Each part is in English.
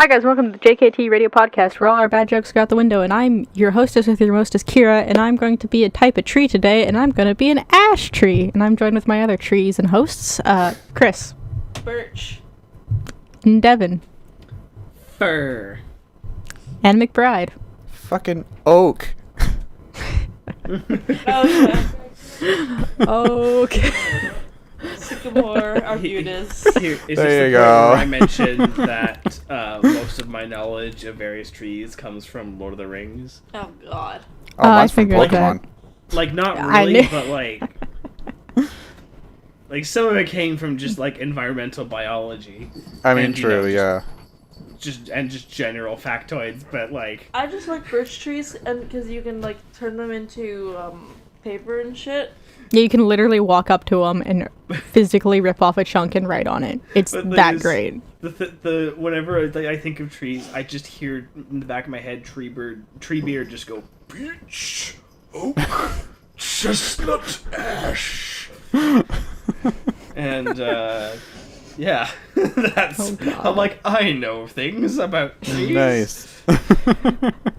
Hi guys, welcome to the JKT Radio Podcast, where all our bad jokes go out the window, and I'm your hostess with your mostest, Kira, and I'm going to be a type of tree today, and I'm going to be an ash tree, and I'm joined with my other trees and hosts, Chris. Birch. And Devin. Fir. And McBride. Fucking oak. Oh, yeah. Okay. Sycamore, arbutus. Here is There the you part go. where I mentioned that most of my knowledge of various trees comes from Lord of the Rings. Oh, God. Oh, mine's I from figured Pokemon. Like, not I really, knew- but like some of it came from just like environmental biology. I mean, And, you true, know, yeah. just general factoids, but like I just like birch trees and because you can, like, turn them into paper and shit. Yeah, you can literally walk up to them and physically rip off a chunk and write on it. It's But that there's- great. the whenever I think of trees, I just hear in the back of my head Treebeard just go beech, oak, chestnut, ash, and yeah, that's. Oh, God. I'm like, I know things about trees. Nice.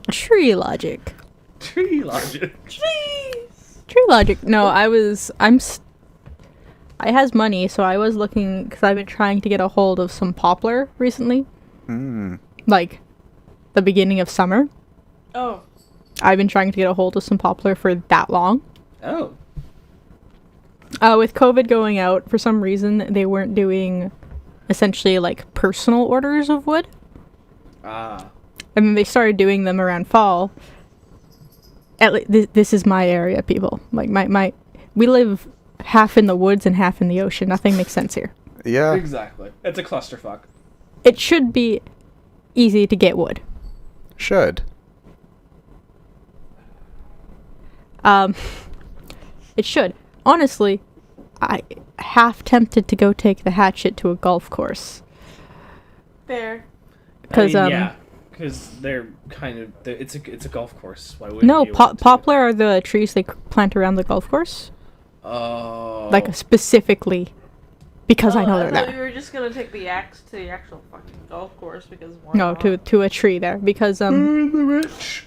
Tree logic. Tree logic. Trees! Tree logic. No, I has money, so I was looking, because I've been trying to get a hold of some poplar recently. Like, the beginning of summer. Oh. I've been trying to get a hold of some poplar for that long. Oh. With COVID going out, for some reason, they weren't doing, essentially, like, personal orders of wood. Ah. And then they started doing them around fall. This is my area, people. Like, we live half in the woods and half in the ocean. Nothing makes sense here. Yeah. Exactly. It's a clusterfuck. It should be easy to get wood. Should. It should. Honestly, I half tempted to go take the hatchet to a golf course. Fair. Because yeah, because they're kind of it's a golf course. Why wouldn't no, you want to? poplar are the trees they plant around the golf course. Oh. Like specifically, because I know they're I thought there. you were just gonna take the axe to the actual fucking golf course because why No, not? to a tree there, because the rich.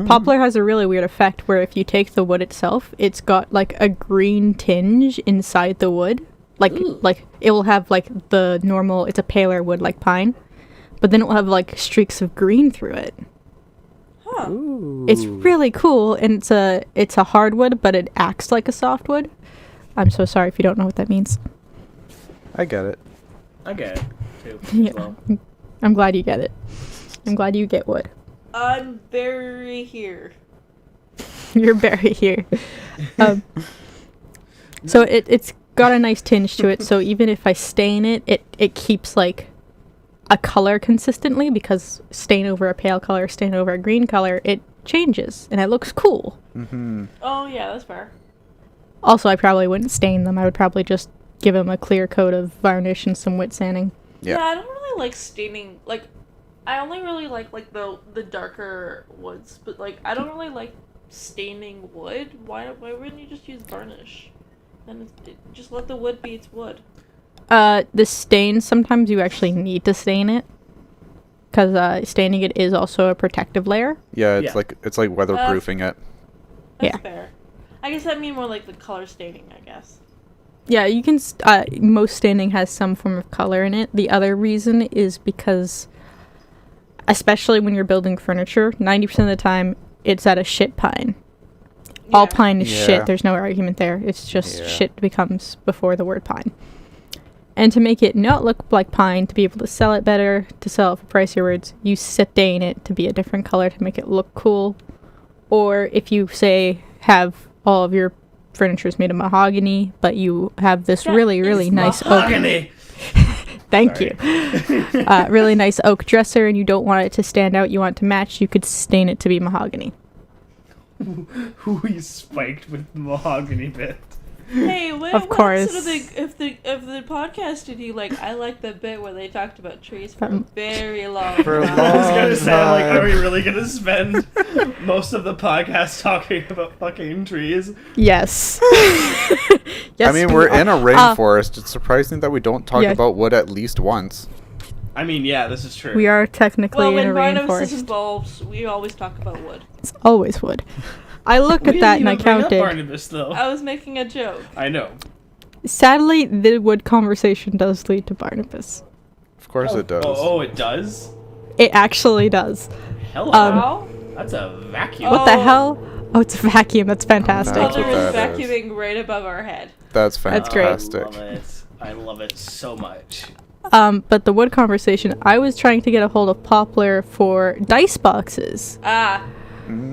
poplar has a really weird effect where if you take the wood itself, it's got like a green tinge inside the wood. Like it will have like the normal, it's a paler wood like pine, but then it will have like streaks of green through it. Huh. It's really cool, and it's a hardwood, but it acts like a softwood. I'm so sorry if you don't know what that means. I get it. I get it too. Yeah. As well. I'm glad you get it. I'm glad you get wood. I'm very here. You're very here. So it's got a nice tinge to it, so even if I stain it, it keeps like a color consistently, because stain over a pale color, stain over a green color, it changes and it looks cool. Mm-hmm. Oh, yeah, that's fair. Also, I probably wouldn't stain them. I would probably just give them a clear coat of varnish and some wet sanding. Yeah. I don't really like staining. Like, I only really like the darker woods, but like I don't really like staining wood. Why wouldn't you just use varnish? And just let the wood be its wood. The stain, sometimes you actually need to stain it, because staining it is also a protective layer. Yeah, it's Yeah. like weatherproofing it. That's Yeah. fair. I guess I mean more like the color staining, I guess. Yeah, you can. Most staining has some form of color in it. The other reason is because, especially when you're building furniture, 90% of the time it's out of shit pine. All Yeah. pine is Yeah. shit. There's no argument there. It's just Yeah. shit becomes before the word pine. And to make it not look like pine, to be able to sell it better, to sell it for pricier words, you stain it to be a different color to make it look cool. Or if you say have all of your furniture's made of mahogany, but you have this That really is nice oak. Mahogany. Thank Sorry. you. Really nice oak dresser, and you don't want it to stand out. You want it to match. You could stain it to be mahogany. Who you spiked with the mahogany bit? Hey, what course. If the podcast did you like? I like the bit where they talked about trees for a Um, very long For a time. I was gonna Long say, I'm like, are time. we really gonna spend most of the podcast talking about fucking trees? Yes. Yes. I mean, we we're are. in a rainforest. It's surprising that we don't talk yeah. about wood at least once. I mean, yeah, this is true. We are technically Well, in a when Barnabas is rainforest. involved, we always talk about wood. It's always wood. I looked We at that didn't and I even bring up counted. Barnabas, though. I was making a joke. I know. Sadly, the wood conversation does lead to Barnabas. Of course it does. Oh, it does? It actually does. Hello. How? That's a vacuum. What the Oh. hell? Oh, it's a vacuum. That's fantastic. That's Mother what is that is. vacuuming right above our head. That's That's great. fantastic. I love it. I love it so much. But the wood conversation, I was trying to get a hold of poplar for dice boxes. Ah,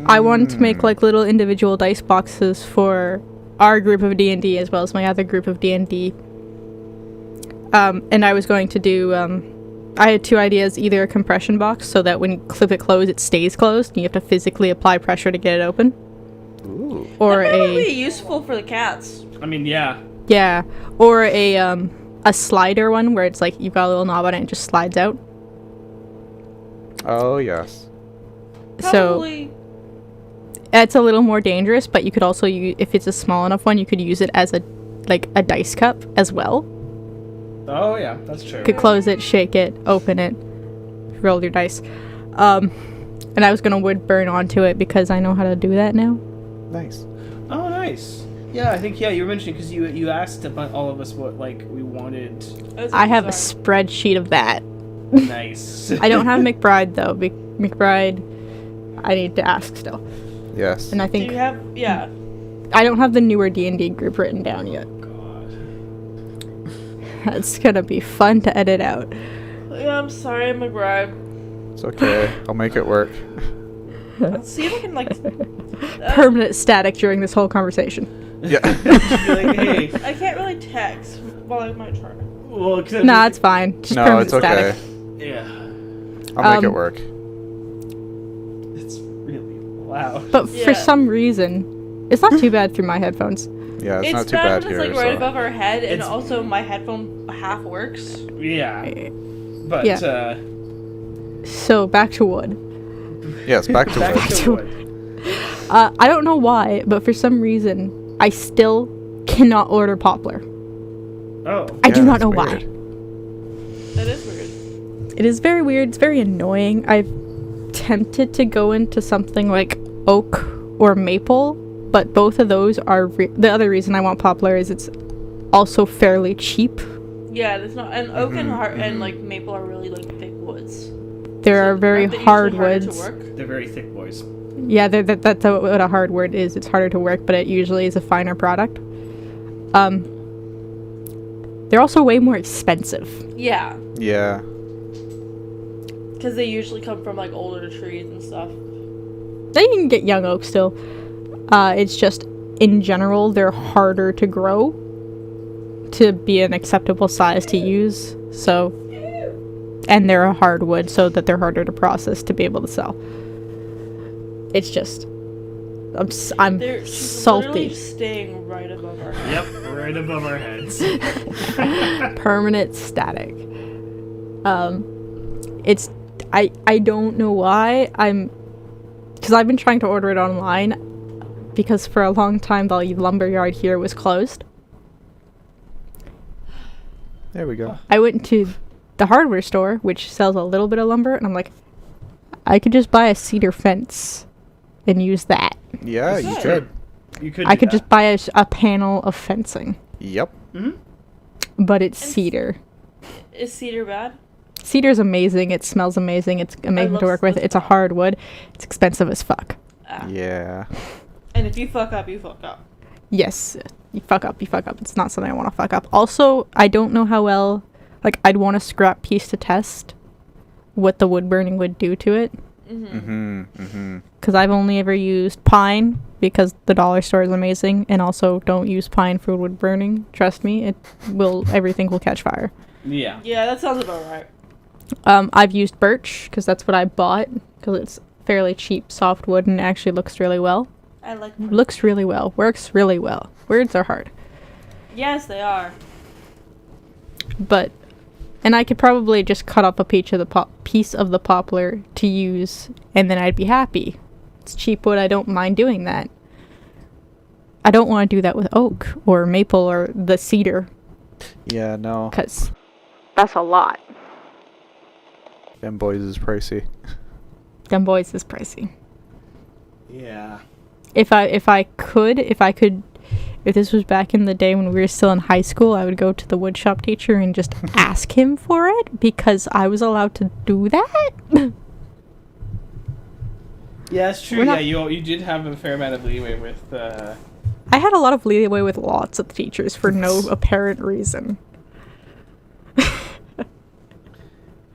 I wanted to make like little individual dice boxes for our group of D&D as well as my other group of D&D. And I was going to do, I had two ideas, either a compression box so that when you clip it closed, it stays closed and you have to physically apply pressure to get it open. Ooh. Or that would a, be useful for the cats. I mean, yeah. yeah, or a slider one where it's like you've got a little knob on it and it just slides out. Oh, yes. Probably. So it's a little more dangerous, but you could also use, if it's a small enough one, you could use it as a dice cup as well. Oh, yeah, that's true. You could close it, shake it, open it, roll your dice. And I was gonna wood burn onto it because I know how to do that now. Nice. Oh, nice. Yeah, I think, you were mentioning because you asked all of us what, like, we wanted. I have a spreadsheet of that. Nice. I don't have McBride though. McBride, I need to ask still. Yes. And I Do think you have? Yeah. I don't have the newer D&D group written down yet. God. That's gonna be fun to edit out. Yeah, I'm sorry, McBride. It's okay. I'll make it work. Let's see if I can like. Permanent static during this whole conversation. Yeah. Be like, hey. I can't really text. Well, I might try. Well, except Nah, it's fine. Just No, permanent it's okay. static. Yeah. I'll make it Um, work. It's really loud. But Yeah. for some reason, it's not too bad through my headphones. Yeah, it's It's not too bad bad when here. it's like right so. above our head, and It's- also my headphone half works. Yeah. But, Yeah. So back to wood. Yes, back to back wood. to wood. I don't know why, but for some reason, I still cannot order poplar. Oh. I do Yeah, not that's know weird. why. That is weird. It is very weird. It's very annoying. I've tempted to go into something like oak or maple, but both of those are the other reason I want poplar is it's also fairly cheap. Yeah, it's not. And oak and Mhm, and like maple are really like thick woods. There So are very aren't they usually harder to hardwoods. work? They're very thick boys. Yeah, that's what a hardwood is. It's harder to work, but it usually is a finer product. They're also way more expensive. Yeah, Yeah. because they usually come from like older trees and stuff. Then you can get young oak still. It's just in general they're harder to grow to be an acceptable size to use. So, and they're a hardwood, so that they're harder to process to be able to sell. It's just, I'm They're she's literally salty. staying right above our head. Yep, right above our heads. Permanent static. It's I don't know why because I've been trying to order it online because for a long time the lumberyard here was closed. There we go. I went to the hardware store, which sells a little bit of lumber, and I'm like, I could just buy a cedar fence and use that. Yeah, you Good. could. You could. I could just buy a panel of fencing, Yep. but it's And- cedar. Is cedar bad? Cedar's amazing. It smells amazing. It's amazing love to work with. the It's a hardwood. It's expensive as fuck. Ah. Yeah. And if you fuck up, you fuck up. Yes, you fuck up. You fuck up. It's not something I want to fuck up. Also, I don't know how well. Like, I'd want a scrap piece to test what the wood burning would do to it. Because I've only ever used pine because the dollar store is amazing, and also don't use pine for wood burning. Trust me, everything will catch fire. Yeah. Yeah, that sounds about right. I've used birch because that's what I bought because it's fairly cheap soft wood and it actually looks really well. I like. Looks really well. Works really well. Words are hard, Yes, they are. but and I could probably just cut up a piece of the poplar to use, and then I'd be happy. It's cheap wood. I don't mind doing that. I don't want to do that with oak or maple or the cedar Yeah, no. because that's a lot. Them boys is pricey. Them boys is pricey. Yeah. If this was back in the day when we were still in high school, I would go to the woodshop teacher and just ask him for it because I was allowed to do that. Yeah, it's true. We're Yeah, not- you did have a fair amount of leeway with. I had a lot of leeway with lots of teachers for no apparent reason.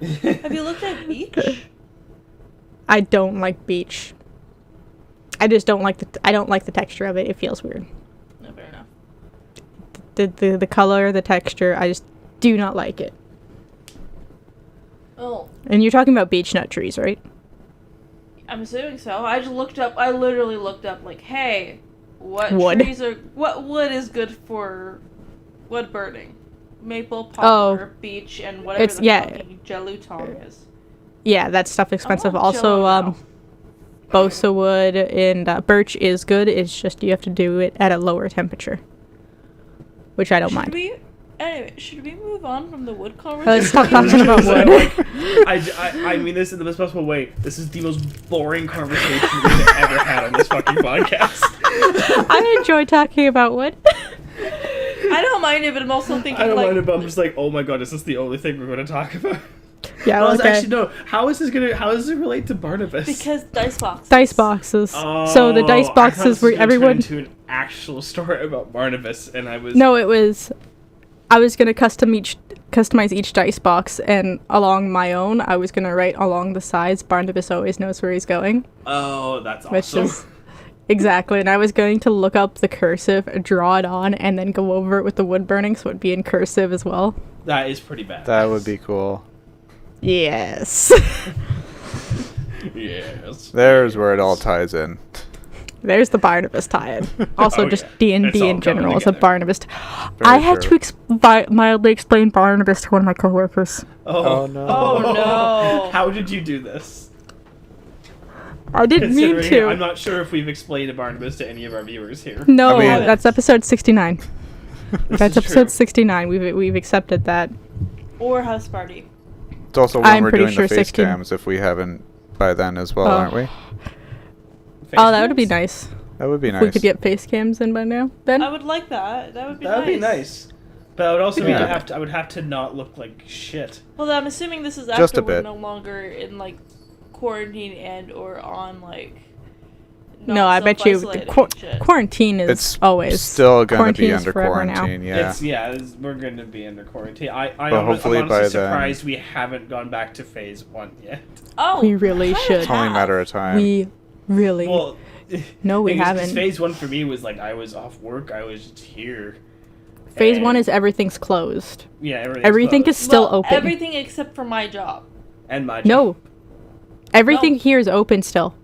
Have you looked at beach? I don't like beach. I just don't like the texture of it. It feels weird. No, fair enough. The color, the texture, I just do not like it. Oh, And you're talking about beech nut trees, right? I'm assuming so. I literally looked up, like, hey, what Wood. what wood is good for wood burning? Maple, Oh. poplar, beech, and whatever It's- the yeah. fucking jelutong is. Yeah, that stuff expensive. I want Also, Jello now. balsa wood and birch is good. It's just you have to do it at a lower temperature, which I don't mind. Should we move on from the wood Let's conversation? stop talking about wood. I mean this in the best possible way. This is the most boring conversation we've ever had on this fucking podcast. I enjoy talking about wood. I don't mind it, but I'm also thinking, I don't like, mind it, but I'm just like, oh my god, is this the only thing we're going to talk about? Yeah, Well, okay. actually, no. How does it relate to Barnabas? because dice boxes. Dice boxes. So the dice I thought boxes this were was gonna everyone. turn into an actual story about Barnabas, and I was No, it was. I was gonna customize each dice box, and along my own, I was gonna write along the sides. Barnabas always knows where he's going, Oh, that's which awesome. is exactly. And I was going to look up the cursive, draw it on, and then go over it with the wood burning, so it'd be in cursive as well. That is pretty bad. That would be cool. Yes. Yes. There's where it all ties in. There's the Barnabas tie-in. Also, Oh, just yeah. D&D It's all in general coming is a together. Barnabas. Very I had true. to mildly explain Barnabas to one of my coworkers. Oh, Oh, no. Oh, no. How did you do this? I didn't mean Considering to. I'm not sure if we've explained Barnabas to any of our viewers here. No, I mean- that's episode 69. That's is episode true. 69. We've accepted that. Or house party. It's also when I'm we're pretty doing sure the face 16. cams if we haven't by then as well, Oh. aren't we? Oh, that would be nice. That would be If nice. we could get face cams in by now. Ben? I would like that. That would be That would nice. be nice. But I would also Yeah. I would have to not look like shit. Well, I'm assuming this is Just after a we're bit. no longer in, like, quarantine and or on, like, No, I bet you self-isolating and shit. quarantine is It's always still going to quarantine be is under forever now. quarantine, yeah. We're going to be under quarantine. I'm hopefully honestly by then- surprised we haven't gone back to phase 1 yet. Oh, We really kind of should. It's only a have. matter of time. We really Well, no, we because haven't. phase 1 for me was like I was off work, I was just here. Phase and- 1 is everything's closed. Yeah, Everything is closed. still Well, open. Everything except for my job. And my job. No, everything No. here is open still.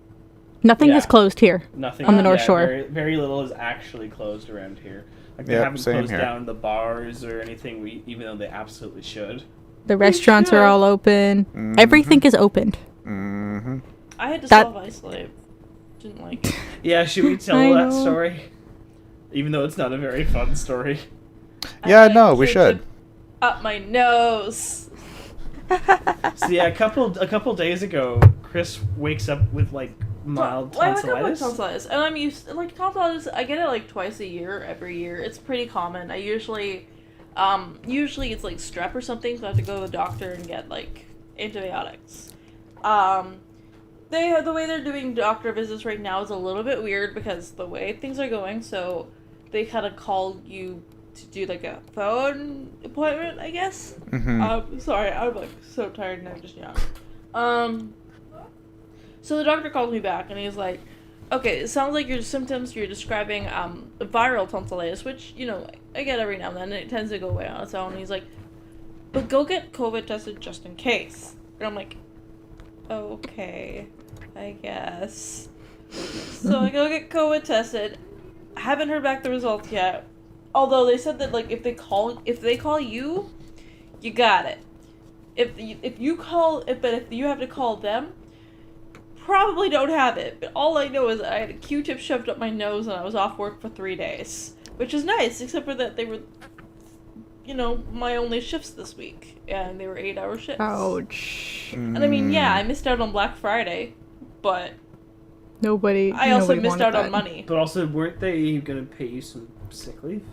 Nothing has Yeah. closed here. Nothing on the North Shore. Very, very little is actually closed around here. Like they Yep, haven't same closed here. down the bars or anything. Even though they absolutely should. The restaurants are should. all open. Mhm. Everything is opened. Mm-hmm. I had to That- self-isolate. Didn't like it. Yeah, should we tell I that know. story? Even though it's not a very fun story. Yeah, I had no, we kids should. Up my nose. So yeah, a couple days ago, Chris wakes up with like mild Well, I wake up with tonsillitis. tonsillitis, and I'm used like tonsillitis. I get it like twice a year, every year. It's pretty common. I usually it's like strep or something, so I have to go to the doctor and get like antibiotics. The way they're doing doctor visits right now is a little bit weird because the way things are going. So they kind of call you to do like a phone appointment, I guess. Mm-hmm. Sorry, I'm like so tired and I'm just young. So the doctor called me back and he's like, okay, it sounds like your symptoms you're describing viral tonsillitis, which, you know, I get every now and then, and it tends to go away on its own. And he's like, but go get COVID tested just in case. And I'm like, okay, I guess. So I go get COVID tested. I haven't heard back the results yet. Although they said that like if they call you, you got it. If you have to call them, probably don't have it. But all I know is I had a Q-tip shoved up my nose and I was off work for 3 days, which is nice, except for that they were, you know, my only shifts this week, and they were 8-hour shifts. Ouch. And I mean, yeah, I missed out on Black Friday, but I also missed out on money. But also, weren't they gonna pay you some sick leave?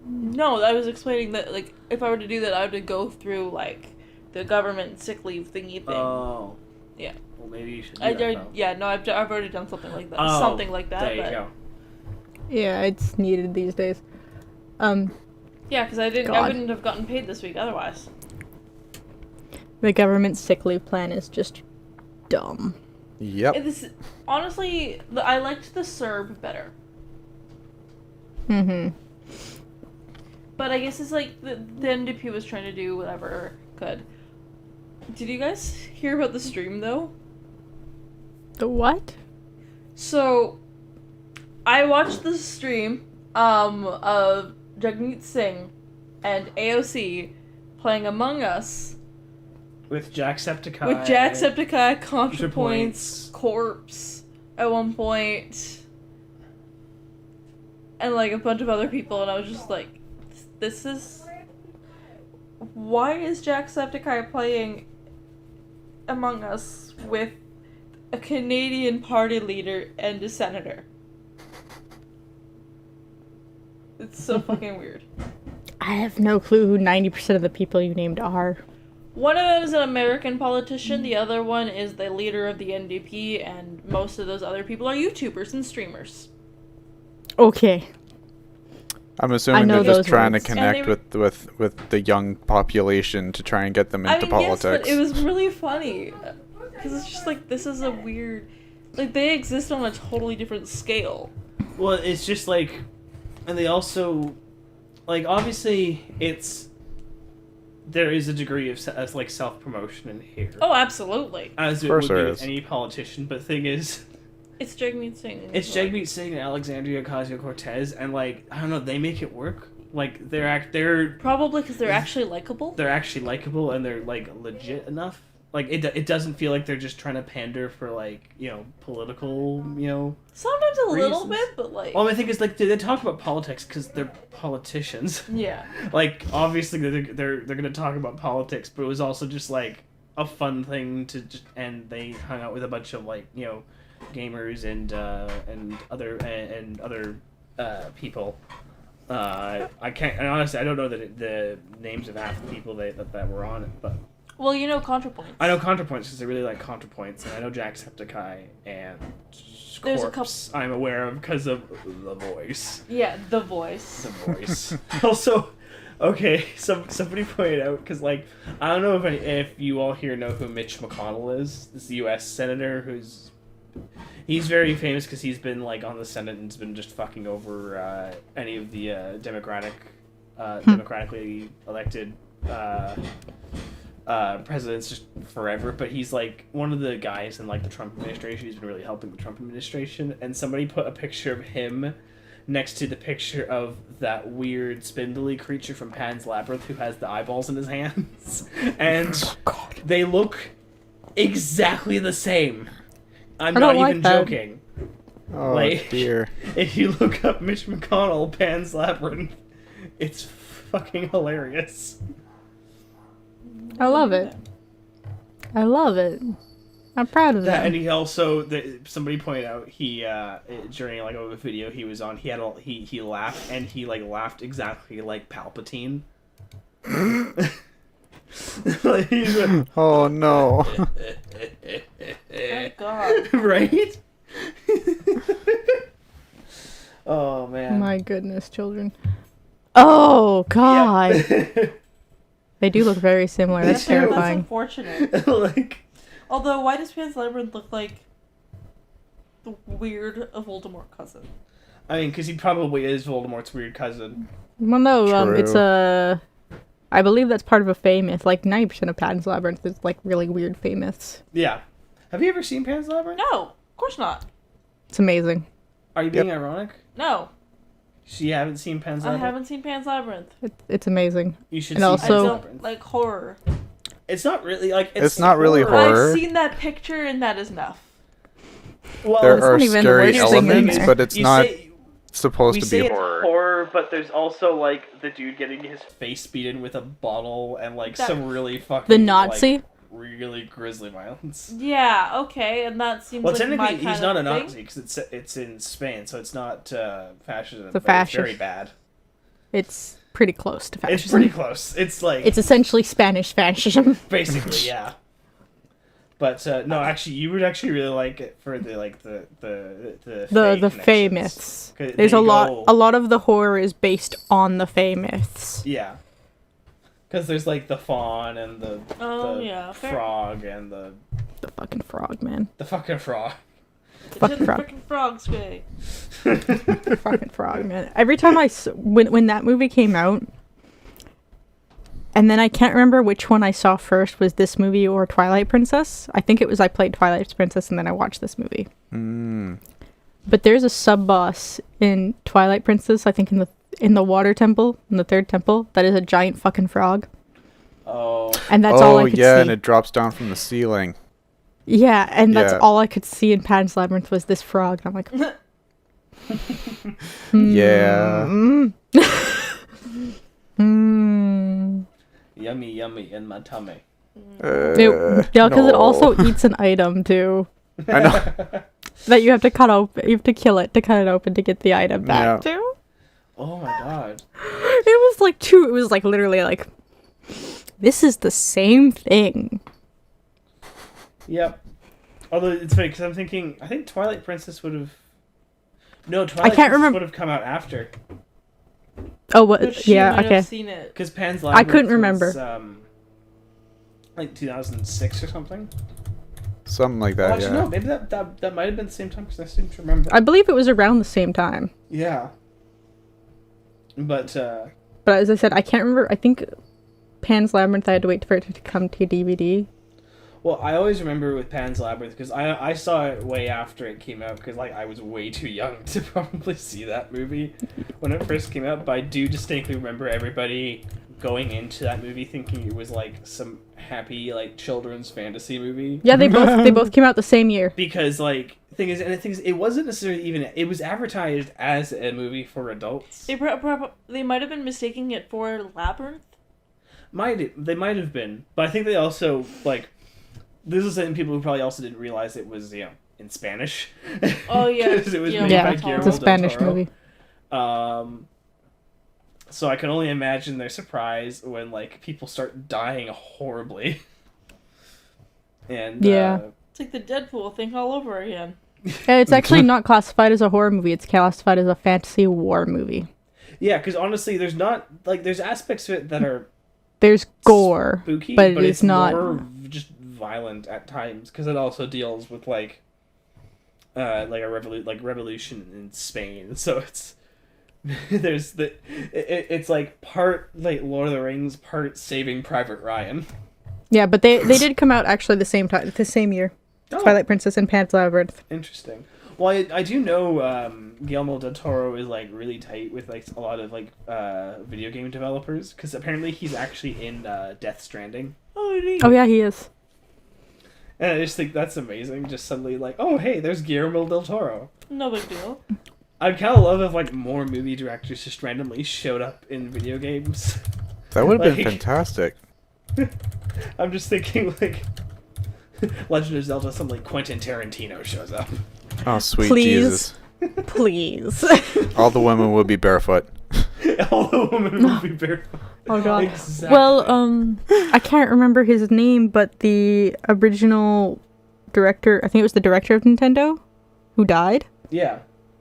No, I was explaining that, like, if I were to do that, I would have to go through, like, the government sick leave thingy thing. Oh. Yeah. Well, maybe you should do that, though. Yeah, no, I've already done something like that. Oh, Something like that. There you but... go. Yeah, it's needed these days. Yeah, because I wouldn't have gotten paid this week otherwise. The government sick leave plan is just dumb. Yep. Honestly, I liked the CERB better. Mm-hmm. But I guess it's like the NDP was trying to do whatever could. Did you guys hear about the stream, though? The what? So, I watched the stream of Jagmeet Singh and AOC playing Among Us. With Jacksepticeye. With Jacksepticeye, ContraPoints, Corpse at one point, and like a bunch of other people, and I was just like, this is... Why is Jacksepticeye playing Among Us with a Canadian party leader and a senator? It's so fucking weird. I have no clue who 90% of the people you named are. One of them is an American politician, the other one is the leader of the NDP, and most of those other people are YouTubers and streamers. Okay. I'm assuming they're just those trying words. to connect with the young population to try and get them into politics. Yes, but it was really funny. Because it's just like, this is a weird... Like, they exist on a totally different scale. Well, it's just like... And they also... Like, obviously, there is a degree of like self-promotion in here. Oh, absolutely. As it would be with any politician, but the thing is... It's Jagmeet Singh. It's Jagmeet Singh and Alexandria Ocasio-Cortez, and like, I don't know, they make it work. Like, they're... Probably because they're actually likable? They're actually likable, and they're, like, legit enough. Like, it doesn't feel like they're just trying to pander for, like, you know, political, you know... Sometimes a reasons. little bit, but, like... Well, I think it's, like, they talk about politics because they're politicians. Yeah. Like, obviously, they're gonna talk about politics, but it was also just, like, a fun thing to just... And they hung out with a bunch of, like, you know, gamers and other people. I can't... And honestly, I don't know the names of half the people that were on it, but... Well, you know ContraPoints. I know ContraPoints because I really like ContraPoints, and I know Jacksepticeye and There's Corpse I'm aware of because of The Voice. Yeah, The Voice. The Voice. Also, okay, somebody pointed out, because, like, I don't know if you all here know who Mitch McConnell is. This is the U.S. Senator he's very famous because he's been, like, on the Senate and has been just fucking over any of the democratically elected presidents just forever, but he's like one of the guys in like the Trump administration. He's been really helping the Trump administration, and somebody put a picture of him next to the picture of that weird spindly creature from Pan's Labyrinth who has the eyeballs in his hands, and they look exactly the same. I'm not even joking. Oh, like, dear. If you look up Mitch McConnell, Pan's Labyrinth, it's fucking hilarious. I love it. I love it. I'm proud of that. And he also, somebody pointed out, he during like a video he was on, he laughed, and he like laughed exactly like Palpatine. Like, he's like, oh no! Thank God. Right? Oh man! My goodness, children. Oh God. Yep. They do look very similar. That's terrifying. That's unfortunate. Like, although, why does Pan's Labyrinth look like the weird Voldemort cousin? I mean, because he probably is Voldemort's weird cousin. Well, no, True. it's a... I believe that's part of a Fae myth. Like, 90% of Pan's Labyrinth is, like, really weird Fae myths. Yeah. Have you ever seen Pan's Labyrinth? No, of course not. It's amazing. Are you being ironic? No. You haven't seen Pan's Labyrinth? I haven't seen Pan's Labyrinth. It's amazing. You should And see also- Pan's I Labyrinth. don't like horror. It's not really, like... It's not really horror. I've seen that picture and that is enough. Well, There it's are not even the scary worst thing in elements, there. but it's you not say- supposed we to say be it's horror. horror, but there's also like the dude getting his face beaten with a bottle and like That- some really fucking The Nazi? like, really grisly violence. Yeah, okay, and that seems Well, like my technically, kind he's not a of thing. Nazi because it's in Spain, so it's not fascism. It's a but It's very fascist. bad. It's pretty close to fascism. It's pretty close. It's like It's essentially Spanish fascism. basically, yeah. But no, actually, you would actually really like it for the like the The Fae connections. myths. 'Cause There's they a lot. go- A lot of the horror is based on the Fae myths. Yeah. Because there's like the fawn and the fair. frog and the fucking frog, man. fucking frog. Fucking frog. Fucking frogs, way. Fucking frog, man. Every time when that movie came out, and then I can't remember which one I saw first, was this movie or Twilight Princess. I think it was I played Twilight Princess and then I watched this movie. Mm. But there's a sub boss in Twilight Princess, I think in the water temple, in the third temple, that is a giant fucking frog. Oh. And that's all Oh I could yeah, see. and it drops down from the ceiling. Yeah, and that's Yeah. all I could see in Pan's Labyrinth was this frog. And I'm like, Yeah. mm. Mm. Yummy, yummy in my tummy. Yeah, because it also eats an item too I know. that you have to cut open. You have to kill it to cut it open to get the item back Yeah. too. Oh my god. It was like two. It was like literally like, this is the same thing. Yep. Although it's funny because I'm thinking, I think Twilight Princess would have. No, Twilight can't Princess remember- would have come out after. Oh, what? But she Yeah, might okay. have seen it. Because Pan's I Labyrinth couldn't remember. was, like 2006 or something. Something like Well, that. actually, Yeah. no, maybe that might have been the same time because I seem to remember. I believe it was around the same time. Yeah. But But as I said, I can't remember. I think Pan's Labyrinth, I had to wait for it to come to DVD. well, I always remember with Pan's Labyrinth because I saw it way after it came out because like I was way too young to probably see that movie when it first came out. But I do distinctly remember everybody going into that movie thinking it was like some happy like children's fantasy movie. Yeah, they both came out the same year. Because like the thing is, it wasn't necessarily even. It was advertised as a movie for adults. They might have been mistaking it for Labyrinth. They might have been, but I think they also like. This is something people who probably also didn't realize it was in Spanish. Oh yeah, 'Cause it was Guillermo made Yeah, by del Toro. Guillermo it's a Spanish del Toro. movie. So I can only imagine their surprise when like people start dying horribly. And Yeah. It's like the Deadpool thing all over again. Yeah, it's actually not classified as a horror movie. It's classified as a fantasy war movie. yeah, because honestly, there's aspects of it that are There's gore, spooky, but but it's it's not. more just violent at times because it also deals with like a revolution in Spain. So it's it's like part like Lord of the Rings, part Saving Private Ryan. Yeah, but they did come out actually the same time, the same year. Oh. Twilight Princess and Pan's Labyrinth. Interesting. Well, I do know Guillermo del Toro is like really tight with like a lot of like video game developers because apparently he's actually in Death Stranding. Oh, neat. Oh yeah, he is. And I just think that's amazing. Just suddenly like, oh hey, there's Guillermo del Toro. No big deal. I'd kind of love if like more movie directors just randomly showed up in video games. That would have been Like- fantastic. I'm just thinking like Legend of Zelda, some like Quentin Tarantino shows up. Oh, sweet Please. Jesus. Please. All the women would be barefoot. All the women would be barefoot. Oh god. Exactly. Well, I can't remember his name, but the original director, I think it was the director of Nintendo, who died. Yeah.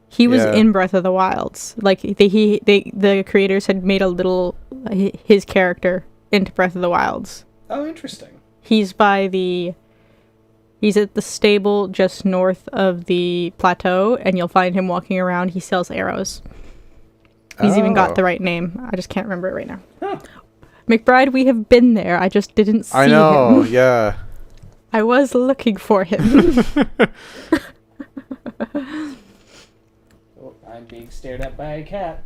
He was Yeah. in Breath of the Wilds. Like the creators had made a little his character into Breath of the Wilds. Oh, interesting. He's at the stable just north of the plateau, and you'll find him walking around. He sells arrows. He's even got Oh. the right name. I just can't remember it right now. Huh. McBride, we have been there. I just didn't see I know, him. yeah. I was looking for him. Oh, I'm being stared at by a cat.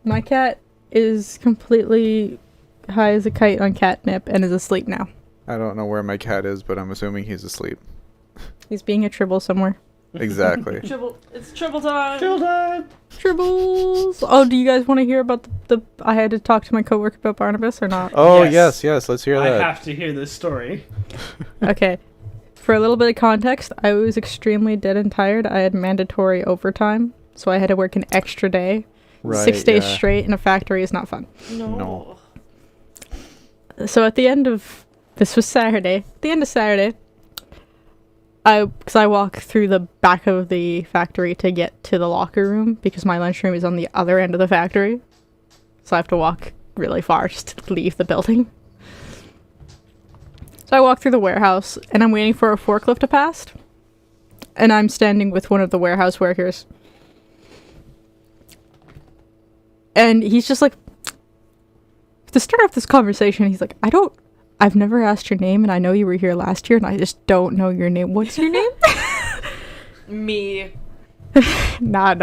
My cat is completely high as a kite on catnip and is asleep now. I don't know where my cat is, but I'm assuming he's asleep. He's being a tribble somewhere. Exactly. It's triple time. Triple time. Tribbles. Oh, do you guys want to hear about the I had to talk to my coworker about Barnabas or not? Oh, Yes. yes, let's hear I that. have to hear this story. Okay. For a little bit of context, I was extremely dead and tired. I had mandatory overtime, so I had to work an extra day. Right, 6 days yeah. straight in a factory is not fun. No. So at the end of this was Saturday. At the end of Saturday, because I walk through the back of the factory to get to the locker room because my lunchroom is on the other end of the factory, so I have to walk really far just to leave the building. So I walk through the warehouse and I'm waiting for a forklift to pass, and I'm standing with one of the warehouse workers, and he's just like, to start off this conversation, he's like, I've never asked your name, and I know you were here last year, and I just don't know your name. What's your name? Me. Nah,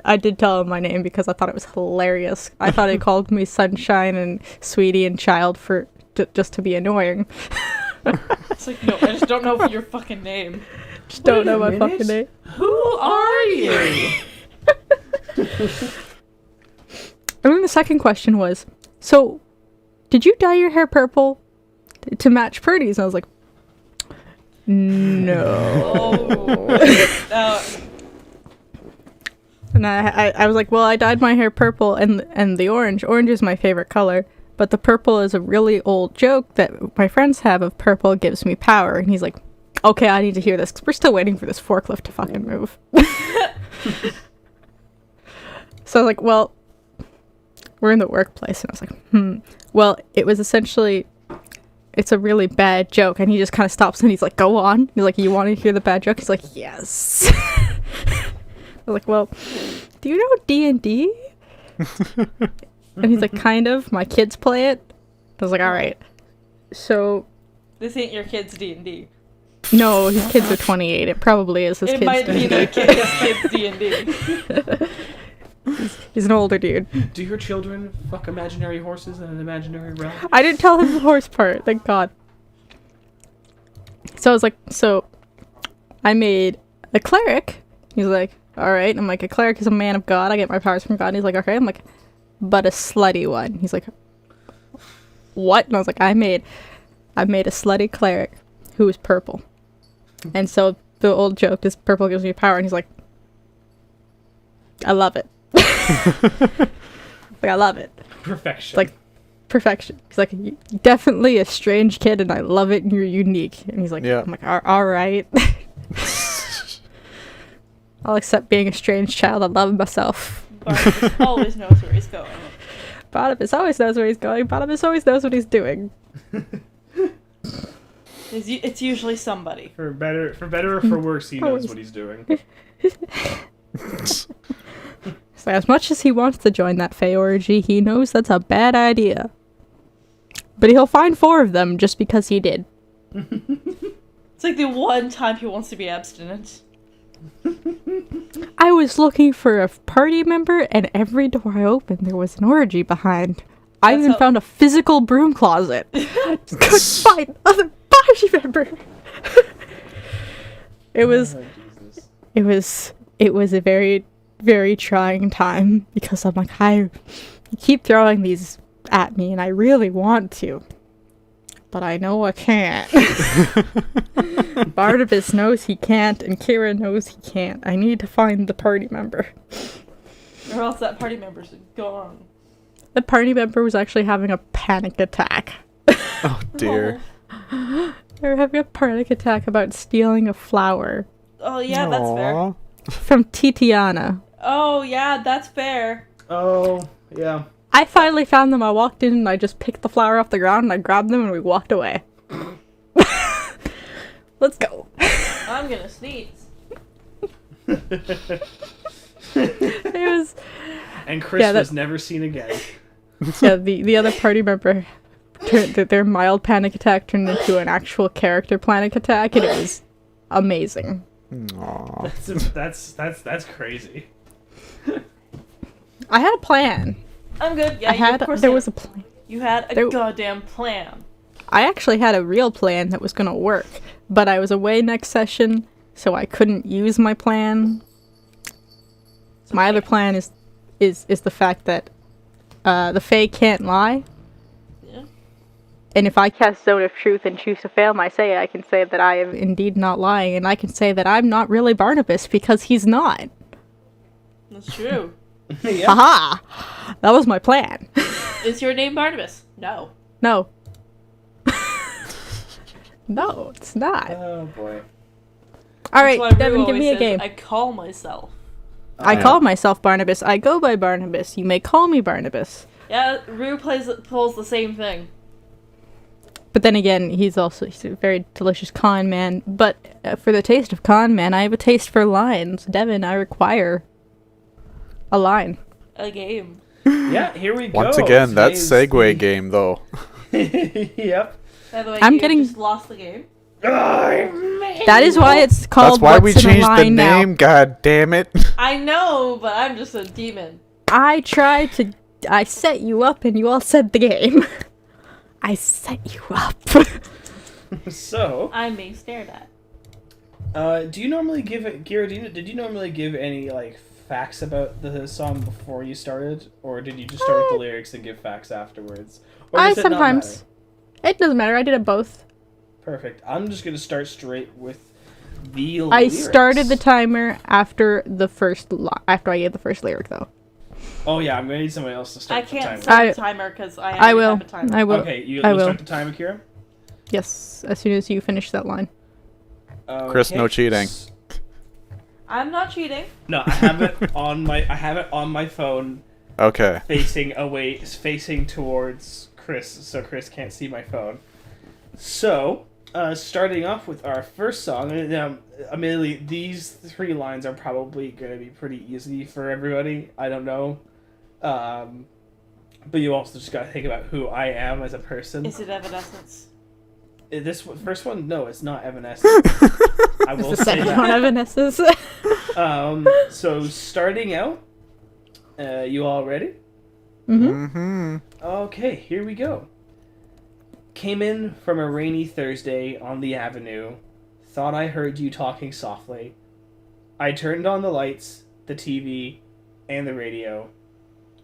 I did tell him my name because I thought it was hilarious. I thought he called me Sunshine and Sweetie and Child for just to be annoying. It's like, no, I just don't know your fucking name. Just don't Wait a know my minute. fucking name. Who are you? And then the second question was, so, did you dye your hair purple to match Purdy's? And I was like, no. Oh. And I was like, well, I dyed my hair purple and the orange. Orange is my favorite color. But the purple is a really old joke that my friends have of purple gives me power. And he's like, okay, I need to hear this because we're still waiting for this forklift to fucking move. So I was like, well, we're in the workplace. And I was like, well, it was essentially, it's a really bad joke. And he just kind of stops and he's like, go on. He's like, you want to hear the bad joke? He's like, yes. I was like, well, do you know D&D? And he's like, kind of. My kids play it. I was like, all right. So, This ain't your kid's D&D. no, his kids are 28. It probably is his It kids. might be D&D. his kid's D&D. He's an older dude. Do your children fuck imaginary horses in an imaginary realm? I didn't tell him the horse part. Thank God. So I was like, so I made a cleric. He's like, all right. I'm like, a cleric is a man of God. I get my powers from God. And he's like, okay. I'm like, but a slutty one. He's like, what? And I was like, I made a slutty cleric who is purple. And so the old joke is purple gives me power. And he's like, I love it. Like, I love it. Perfection. Like, perfection. He's like, "You're definitely a strange kid, and I love it, and you're unique." And he's like, Yeah. I'm like, all right. I'll accept being a strange child. I love myself. Barnabas always knows where he's going. Barnabas always knows where he's going. Barnabas always knows what he's doing. It's usually somebody. for better or for worse, he knows Always. what he's doing. So as much as he wants to join that Fey orgy, he knows that's a bad idea. But he'll find 4 of them just because he did. It's like the one time he wants to be abstinent. I was looking for a party member, and every door I opened, there was an orgy behind. I That's even how- found a physical broom closet. Couldn't find another party member. It was Oh, Jesus. it was a very, very trying time because I'm like, you keep throwing these at me, and I really want to, but I know I can't. Barnabas knows he can't, and Kira knows he can't. I need to find the party member. Or else that party member's gone. The party member was actually having a panic attack. Oh dear. They were having a panic attack about stealing a flower Oh, yeah, that's fair. Aw. from Titiana. Oh, yeah, that's fair. Oh, yeah. I finally found them. I walked in and I just picked the flower off the ground and I grabbed them and we walked away. Let's go. I'm gonna sneeze. It was And Chris Yeah, that- was never seen again. yeah. The other party member their mild panic attack turned into an actual character panic attack, and it was amazing. Aw. That's crazy. I had a plan. I'm good. Yeah, There was a plan. You had a there- goddamn plan. I actually had a real plan that was gonna work, but I was away next session, so I couldn't use my plan. It's My okay. other plan is the fact that the Fae can't lie. Yeah. And if I cast Zone of Truth and choose to fail my say, I can say that I am indeed not lying, and I can say that I'm not really Barnabas because he's not. That's true. Yeah. Haha! That was my plan. Is your name Barnabas? No. No. No, it's not. Oh boy. Alright, That's why Devin, Rue give me a always game. says, I call myself. I call myself Barnabas. I go by Barnabas. You may call me Barnabas. Yeah, Rue pulls the same thing. But then again, he's a very delicious con man. But for the taste of con man, I have a taste for lines. Devin, I require a line. A game. Yeah, here we go. Once again, that Today's Segway game, though. Yep. By the way, I'm you getting- just lost the game. That is why it's called That's why What's we in a changed the Line Now. name, god damn it. I know, but I'm just a demon. I set you up and you all said the game. I set you up. So, I'm being stared at. do you normally give it, Gira, did you normally give any, like, facts about the song before you started? Or did you just start with the lyrics and give facts afterwards? Or I does it not sometimes. matter? It doesn't matter. I did it both. Perfect. I'm just gonna start straight with the I lyrics. started the timer after the first after I gave the first lyric, though. Oh yeah, I'm gonna need somebody else to I start the can't timer. start I- the timer because I I will. have a timer. I will. Okay, you I you'll will. start the timer, Kira? Yes, as soon as you finish that line. Chris, no cheating. I'm not cheating. No, I have it on my phone Okay. facing towards Chris, so Chris can't see my phone. So, starting off with our first song, and admittedly, these three lines are probably going to be pretty easy for everybody. I don't know. But you also just got to think about who I am as a person. Is it Evanescence? This first one, no, it's not Evanescence. I will The say second that. one of Vanessa's. So starting out, you all ready? Mm-hmm. Okay, here we go. Came in from a rainy Thursday on the avenue. Thought I heard you talking softly. I turned on the lights, the TV, and the radio.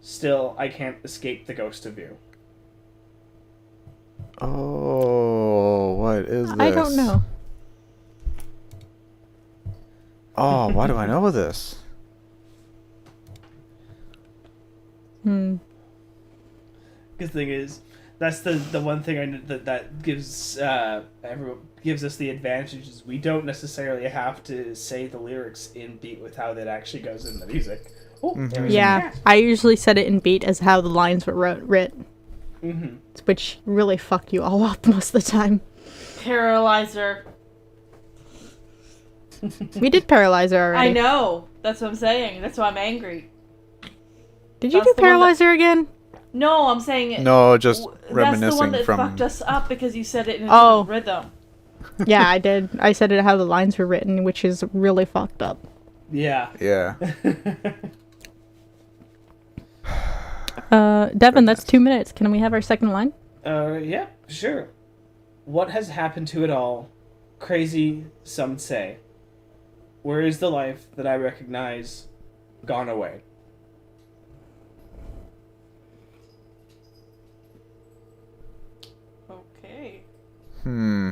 Still, I can't escape the ghost of you. Oh, what is this? I don't know. Oh, why do I know this? Hmm. Good thing is, that's the one thing that gives everyone gives us the advantage is we don't necessarily have to say the lyrics in beat with how that actually goes in the music. Oh, there we go. Yeah, I usually set it in beat as how the lines were writ, Mm-hmm. which really fuck you all up most of the time. Paralyzer. We did Paralyzer already. I know. That's what I'm saying. That's why I'm angry. Did you That's do the one that- Paralyzer again? No, I'm saying it. No, just That's the one reminiscing that from. fucked us up because you said it in a Oh. different rhythm. Yeah, I did. I said it how the lines were written, which is really fucked up. Yeah. Yeah. Devin, that's 2 minutes. Can we have our second line? Yeah, sure. What has happened to it all? Crazy, some say. Where is the life that I recognize gone away? Okay. Hmm.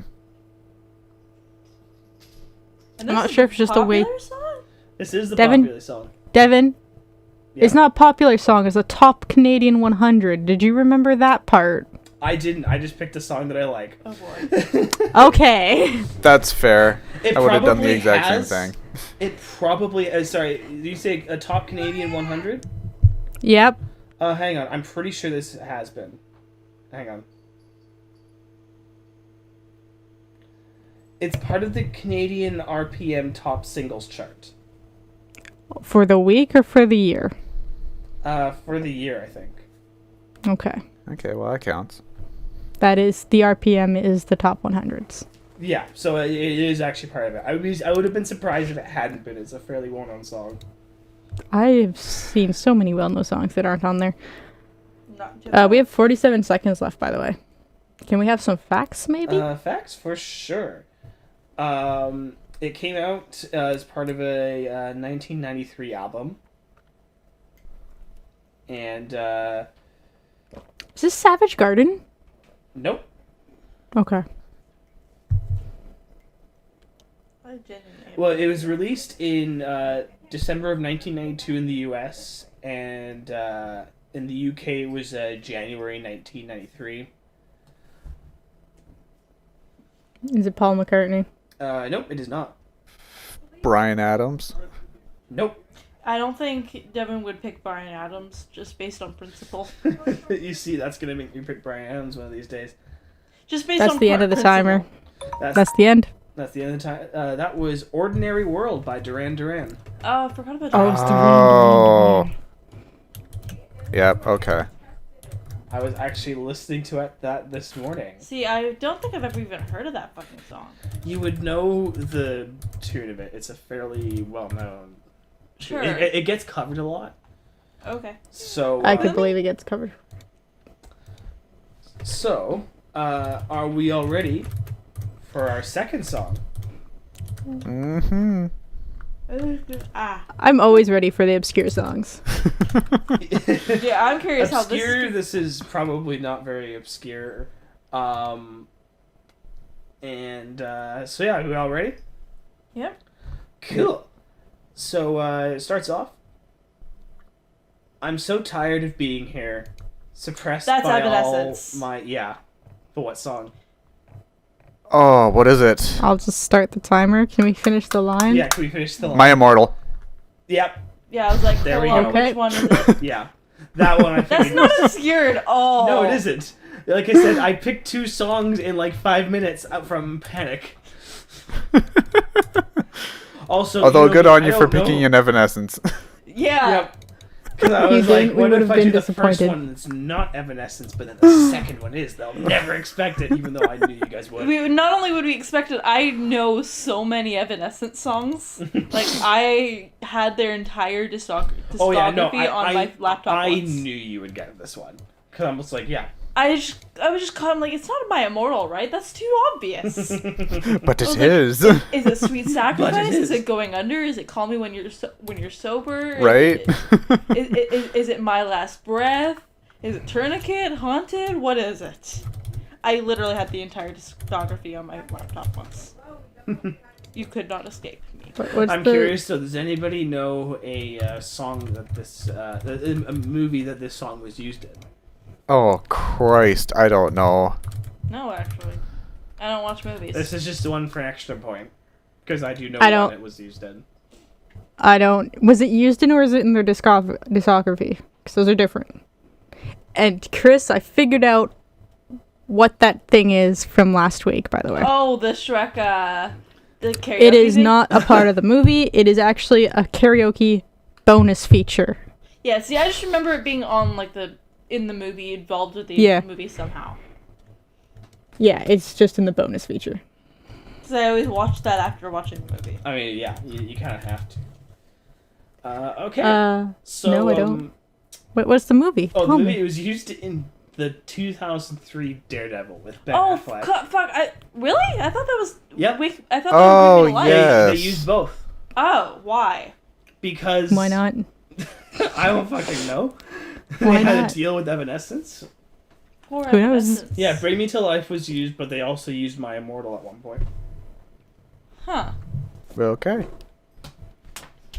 And I'm not this is sure if it's just a way- popular song? This is the Devin? popular song. Devin, Yeah. it's not a popular song. It's a top Canadian 100. Did you remember that part? I didn't. I just picked a song that I like. Oh boy. Okay. That's fair. It I would have done the probably exact has- same thing. It probably. Sorry, did you say a top Canadian 100? Yep. Hang on. I'm pretty sure this has been. Hang on. It's part of the Canadian RPM top singles chart. For the week or for the year? For the year, I think. Okay. Okay, well that counts. That is, the RPM is the top 100s. Yeah, so it is actually part of it. I would have been surprised if it hadn't been. It's a fairly well-known song. I've seen so many well-known songs that aren't on there. Not just We have 47 seconds left, by the way. Can we have some facts, maybe? Facts for sure. It came out as part of a 1993 album. And, Is this Savage Garden? nope. Okay. I genuinely. Well, it was released in December of 1992 in the US, and in the UK it was January 1993. Is it Paul McCartney? Nope, it is not. Brian Adams. Nope. I don't think Devin would pick Bryan Adams just based on principle. You see, that's gonna make me pick Brian Adams one of these days. Just based That's on the end of the timer. That's the end. That's the end of the time. That was "Ordinary World" by Duran Duran. Oh, I forgot about Oh, that. it's the Oh. Yep. Okay. I was actually listening to that this morning. See, I don't think I've ever even heard of that fucking song. You would know the tune of it. It's a fairly well-known. Sure. It gets covered a lot. Okay. So I could believe it gets covered. So, are we all ready for our second song? Mm-hmm. Ah. I'm always ready for the obscure songs. Yeah, I'm curious how this Obscure. is. This is probably not very obscure. So yeah, are we all ready? Yep. Cool. So it starts off. I'm so tired of being here, suppressed That's by Evanescence. all my But what song? Oh, what is it? I'll just start the timer. Can we finish the line? Yeah, can we finish the line? My Immortal. Yep. Yeah, I was like, There we hold on, go. Okay. which one is it? Yeah. That one I That's figured. not obscure at all. No, it isn't. Like I said, I picked 2 songs in like 5 minutes out from Panic. Also, Although you know, good on I you for don't picking know. an Evanescence. Yeah. Yep. Because I You was like, didn't- we what would if have I been do the first disappointed. one that's not Evanescence, but then the second one is? They'll never expect it, even though I knew you guys would. We not only would we expect it, I know so many Evanescence songs. Like I had their entire discography Oh yeah, no, on my laptop. I once. knew you would get this one. Because I was like, yeah. I was just caught. I'm like, it's not My Immortal, right? That's too obvious. Is But it like, is. it Sweet Sacrifice? is. Is it Going Under? Is it Call Me When You're Sober? Right? Is it My Last Breath? Is it Tourniquet? Haunted? What is it? I literally had the entire discography on my laptop once. You could not escape me. What's I'm the- curious, so does anybody know a song that this, a movie that this song was used in? Oh, Christ. I don't know. No, actually. I don't watch movies. This is just one for an extra point. Because I do know I what don't- it was used in. I don't. Was it used in or is it in their discography? Because those are different. And Chris, I figured out what that thing is from last week, by the way. Oh, the Shrek, the karaoke It is thing? not a part of the movie. It is actually a karaoke bonus feature. Yeah, see, I just remember it being on, like, in the movie, involved with the Yeah. movie somehow. Yeah, it's just in the bonus feature. So I always watch that after watching the movie. I mean, yeah, you kind of have to. Okay. So, no, I don't. What's the movie? Oh, the Tell me. movie, it was used in the 2003 Daredevil with Ben Oh, Affleck. fuck, really? I thought that was... Yep. I thought that Oh, was Living Life. yeah. They Yes. used both. Oh, why? Because... Why not? I don't fucking know. Why They had not? to deal with Evanescence. Poor Who knows? Evanescence. Yeah, Bring Me to Life was used, but they also used My Immortal at one point. Huh. Okay.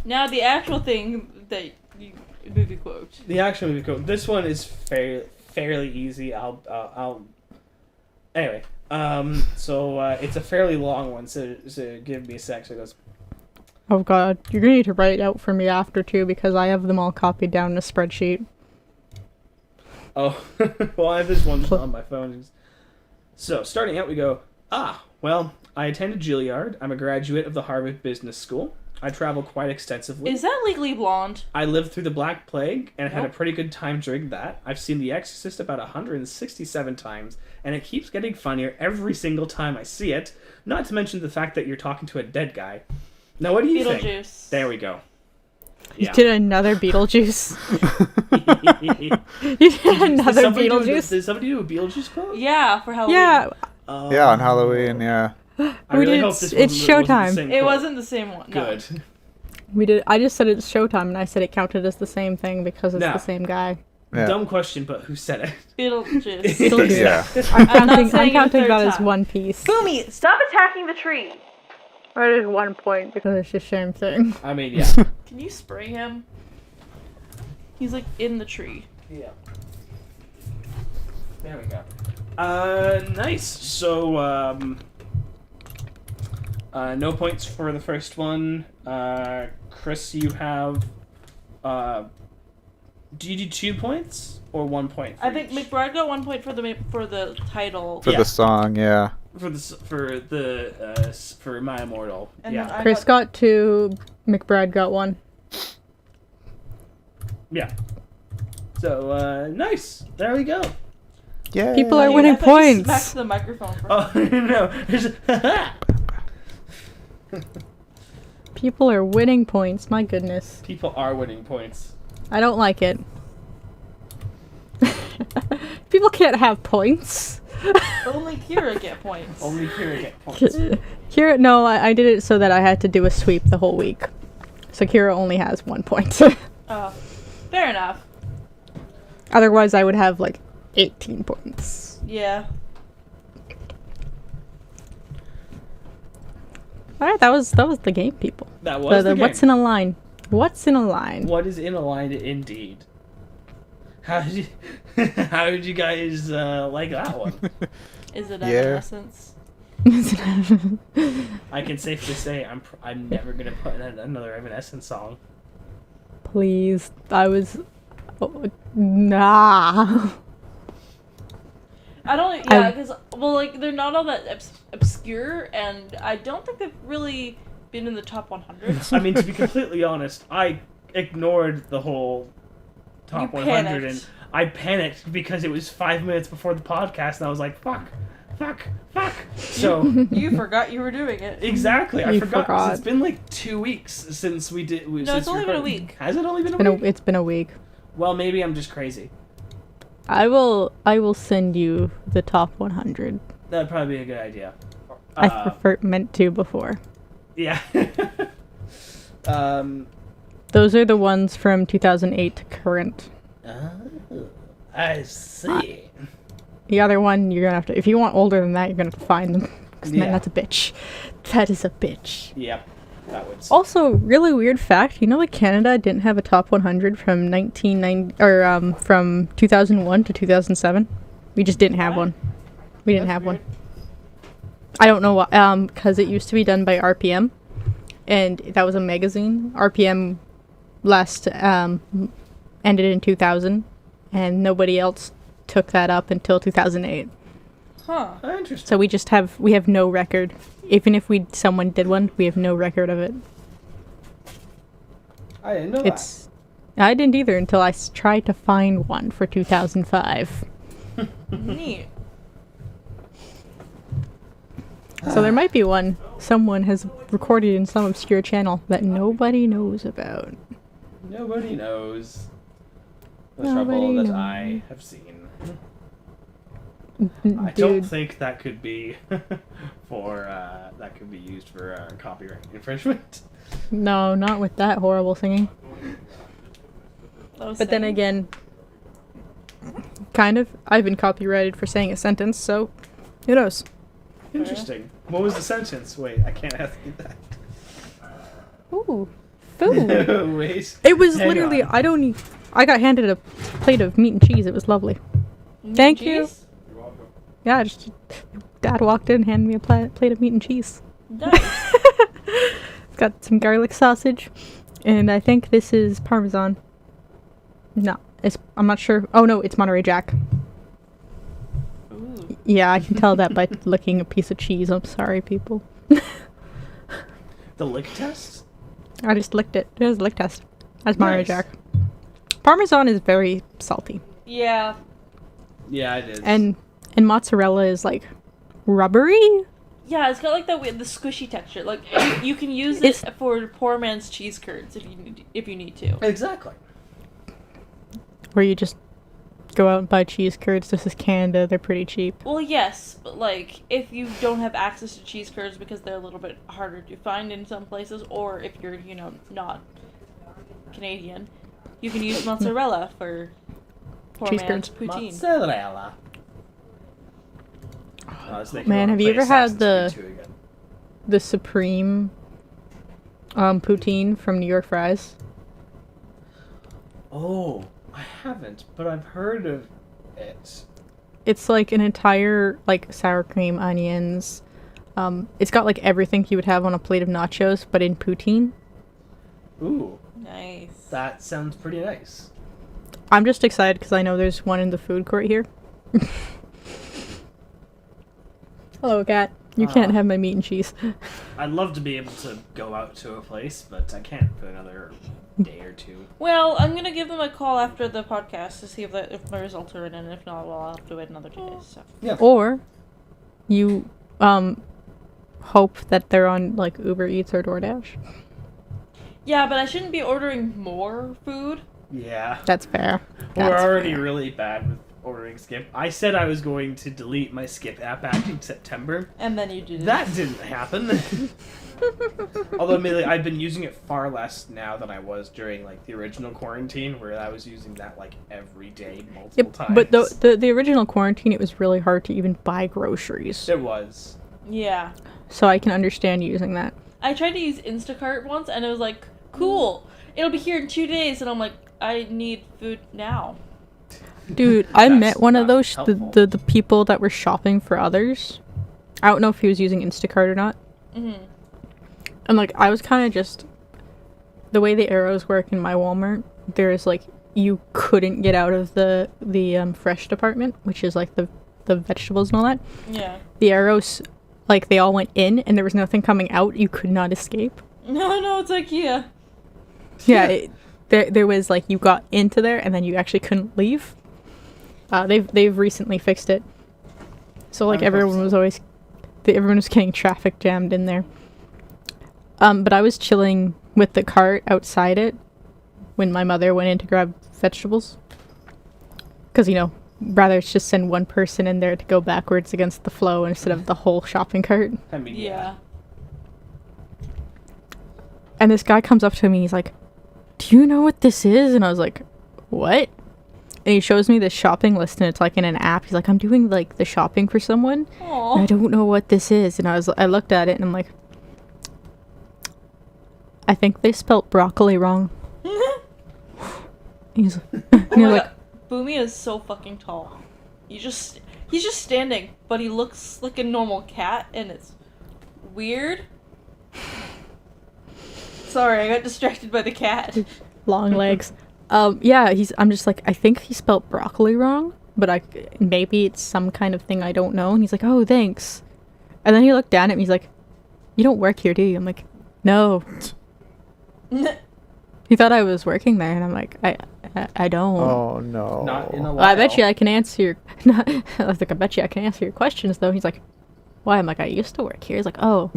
Now the actual thing that you movie quote. The actual movie quote. This one is fairly easy. Anyway, so it's a fairly long one, so give me a sec. So it goes, Oh god, you're gonna need to write it out for me after too because I have them all copied down in a spreadsheet. oh, well, I have this one just on my phone. So, starting out, we go, well, I attended Juilliard. I'm a graduate of the Harvard Business School. I travel quite extensively. Is that Legally Blonde? I lived through the Black Plague and had a Nope. pretty good time during that. I've seen The Exorcist about 167 times, and it keeps getting funnier every single time I see it, not to mention the fact that you're talking to a dead guy. Now, what do you think? Beetlejuice. There we go. You Yeah. did another Beetlejuice. Did You did another somebody Beetlejuice. Did somebody do a Beetlejuice quote? Yeah, for Halloween. Yeah, Yeah, on Halloween, yeah. I really hope this it's wasn't the showtime. same It quote. wasn't the same one. No. Good. We did. I just said it's showtime, and I said it counted as the same thing because it's No. the same guy. Yeah. Dumb question, but who said it? Beetlejuice. Still good. Yeah. I'm I'm not counting, saying I'm it a counting third that as time. one piece. Boomy, stop attacking the tree. Or it is 1 point because it's the same thing. I mean, yeah. Can you spray him? He's like in the tree. Yeah. There we go. Nice. So, no points for the first one. Chris, you have, do you do 2 points or 1 point? For I think each? McBride got 1 point for the title. For Yeah. the song, yeah. For My Immortal. And Yeah. then I Chris got 2, McBride got 1. Yeah. So, nice. There we go. Yeah. People are I winning thought you points. smacked the microphone for Oh, no. People are winning points. My goodness. People are winning points. I don't like it. People can't have points. Only Kira get points. Only Kira get points. Kira, no, I did it so that I had to do a sweep the whole week. So Kira only has 1 point. Fair enough. Otherwise, I would have like 18 points. Yeah. All right, that was the game, people. That was the game. What's in a line? What's in a line? What is in a line indeed? How did you, how did you guys like that one? Is it Yeah. Evanescence? I can safely say I'm never gonna put in another Evanescence song. Please, I was. Oh, nah. I don't. Yeah, because like they're not all that obscure, and I don't think they've really been in the top 100. I mean, to be completely honest, I ignored the whole top You 100 panicked. and I panicked because it was 5 minutes before the podcast, and I was like, fuck. So You forgot you were doing it. exactly, I You forgot. 'cause forgot. It's been like 2 weeks since we did. No, it's only been a week. Has it only been a week? It's been a week. Well, maybe I'm just crazy. I will send you the top 100. That'd probably be a good idea. I meant to before. Yeah. Those are the ones from 2008 to current. I see. The other one, you're gonna have to. If you want older than that, you're gonna have to find them. Because Yeah. man, that's a bitch. That is a bitch. Yep. That would. Also, really weird fact. You know that Canada didn't have a top 100 from 1990 or from 2001 to 2007. We just didn't have What? one. We didn't That's have weird. one. I don't know why. Because it used to be done by RPM, and that was a magazine. RPM last ended in 2000, and nobody else took that up until 2008. Huh. Interesting. So we have no record. Even if someone did one, we have no record of it. I didn't know I didn't either until I tried to find one for 2005. Neat. So there might be one someone has recorded in some obscure channel that nobody knows about. that. Nobody knows the Nobody trouble that knows. I have seen. I don't Dude, think that could be that could be used for copyright infringement. no, not with that horrible singing. But then again, kind of. I've been copyrighted for saying a sentence, so who knows? Interesting. What was the sentence? Wait, I can't ask you that. Ooh, food. Wait. It was Hang literally. on. I got handed a plate of meat and cheese. It was lovely. Thank you. Yeah, Dad walked in and handed me a plate of meat and cheese. Nice. It's got some garlic sausage, and I think this is Parmesan. No, I'm not sure. Oh no, it's Monterey Jack. Ooh. Yeah, I can tell that by licking a piece of cheese. I'm sorry, people. The lick test? I just licked it. It was a lick test. That's Monterey Nice. Jack. Parmesan is very salty, Yeah. Yeah, I did. and mozzarella is like rubbery. Yeah, it's got like the squishy texture. Like you can use It's- it for poor man's cheese curds if you need to. Exactly. Where you just go out and buy cheese curds. This is Canada. They're pretty cheap. Well, yes, but like if you don't have access to cheese curds because they're a little bit harder to find in some places, or if you're not Canadian, you can use mozzarella for poor Cheese man's curds. poutine. Mozzarella. Man, have you ever had the Supreme poutine from New York Fries? Oh, I haven't, but I've heard of it. It's like an entire like sour cream, onions. It's got like everything you would have on a plate of nachos, but in poutine. Ooh, Nice. that sounds pretty nice. I'm just excited because I know there's one in the food court here. Hello, cat. You can't have my meat and cheese. I'd love to be able to go out to a place, but I can't for another day or two. Well, I'm gonna give them a call after the podcast to see if my results are in, and if not, well, I'll have to wait another 2 days. So. Yeah. Or you hope that they're on like Uber Eats or DoorDash. Yeah, but I shouldn't be ordering more food. Yeah. That's fair. We're That's already fair. really bad with ordering Skip. I said I was going to delete my Skip app back in September. And then you did it. That didn't happen. Although admittedly, I've been using it far less now than I was during like the original quarantine, where I was using that like every day, multiple times. But the original quarantine, it was really hard to even buy groceries. It was. Yeah. So I can understand using that. I tried to use Instacart once, and it was like, cool, it'll be here in 2 days, and I'm like, I need food now. Dude, I That's met one of not those helpful. the people that were shopping for others. I don't know if he was using Instacart or not. Mm-hmm. And like I was kind of just the way the arrows work in my Walmart. There's like you couldn't get out of the fresh department, which is like the vegetables and all that. Yeah. The arrows, like they all went in, and there was nothing coming out. You could not escape. No, it's IKEA. Yeah, there was like you got into there, and then you actually couldn't leave. They've recently fixed it, so like everyone was getting traffic jammed in there. But I was chilling with the cart outside it when my mother went in to grab vegetables, because rather it's just send one person in there to go backwards against the flow instead of the whole shopping cart. I mean, Yeah. And this guy comes up to me, he's like, "Do you know what this is?" And I was like, "What?" And he shows me this shopping list, and it's like in an app. He's like, "I'm doing like the shopping for someone, and I Aww. don't know what this is." And I looked at it, and I'm like, "I think they spelt broccoli wrong." He's like, Boomy is so fucking tall. He's just standing, but he looks like a normal cat, and it's weird. Sorry, I got distracted by the cat. long legs. Yeah, I'm just like, I think he spelt broccoli wrong, but maybe it's some kind of thing I don't know. And he's like, "Oh, thanks." And then he looked down at me. He's like, "You don't work here, do you?" I'm like, "No." He thought I was working there, and I'm like, I don't. Oh no. Not in a while. Well, I bet you I can answer your. I was like, I bet you I can answer your questions, though. He's like, "Why?" I'm like, "I used to work here." He's like, "Oh."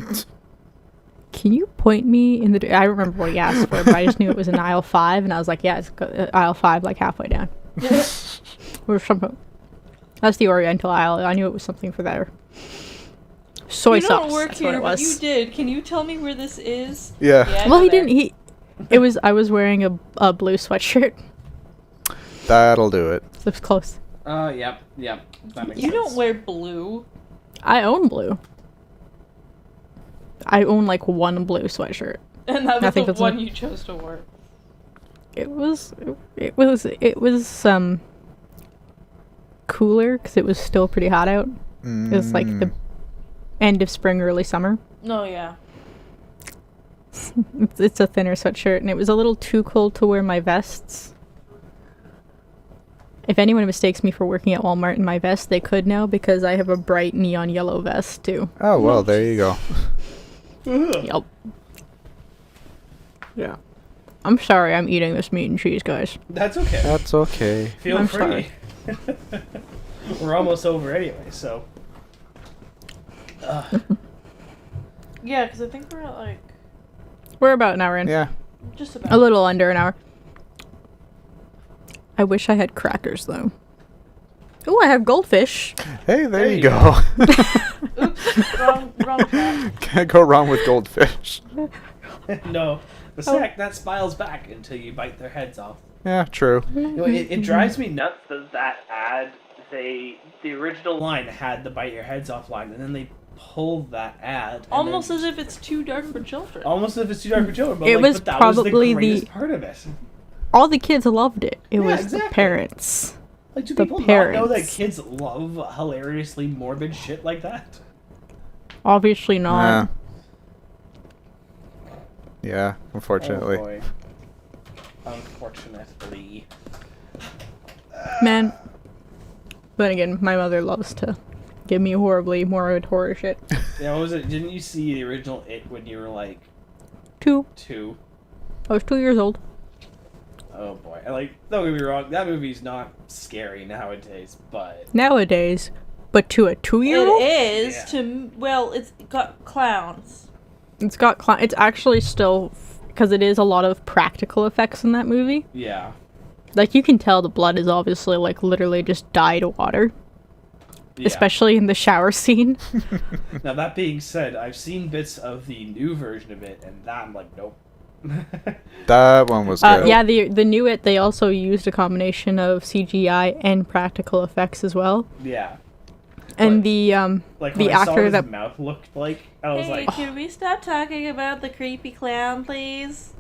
Can you point me in the... I don't remember what he asked for, but I just knew it was in aisle 5, and I was like, yeah, it's aisle 5, like halfway down. Or something. That's the Oriental aisle. I knew it was something for that. Soy You sauce. don't work That's here, what it but was. you did. Can you tell me where this is? Yeah. I Well, know he there. didn't. I was wearing a blue sweatshirt. That'll do it. So it was close. Yep. That makes You sense. don't wear blue. I own blue. I own like one blue sweatshirt. And that I was think the that's one you chose to wear. It was cooler because it was still pretty hot out. It was like the end of spring, early summer. No, yeah. It's a thinner sweatshirt, and it was a little too cold to wear my vests. If anyone mistakes me for working at Walmart in my vest, they could now, because I have a bright neon yellow vest too. Oh well, there you go. Yep. Yeah. I'm sorry I'm eating this meat and cheese, guys. That's okay. That's okay. Feel I'm free. sorry. We're almost over anyway, so. Yeah, because I think we're at like We're about an hour in. Yeah. just about. A little under an hour. I wish I had crackers, though. Oh, I have goldfish. Hey, there There you you go. Oops, wrong cat. Can't go wrong with goldfish. No, the sack that smiles back until you bite their heads off. Yeah, true. You know, it drives me nuts that ad. The original line had the bite your heads off line, and then they pulled that ad. And Almost then, as if it's too dark for children. almost as if it's too dark for children. But It like, was but that probably was the the- greatest part of it. All the kids loved it. It Yeah, was exactly. the parents. Like, do The people not know that parents. kids love hilariously morbid shit like that? Obviously not. Yeah, unfortunately. Oh boy. Unfortunately. Man. Then again, my mother loves to give me horribly morbid horror shit. Yeah, what was it? Didn't you see the original It when you were like 2. 2? I was 2 years old. Oh boy. And like, don't get me wrong, that movie's not scary nowadays, but Nowadays. But to a It 2-year-old? is Yeah. to, well, it's got clowns. It's got it's actually still, because it is a lot of practical effects in that movie. yeah. Like, you can tell the blood is obviously, like, literally just dyed water. Yeah. Especially in the shower scene. Now that being said, I've seen bits of the new version of it, and that I'm like, nope. That one was good. Yeah, the new It, they also used a combination of CGI and practical effects as well. Yeah. And Like- the Like The when I saw actor what his that- mouth looked like, I was Hey, like, can we stop talking about the creepy clown, please?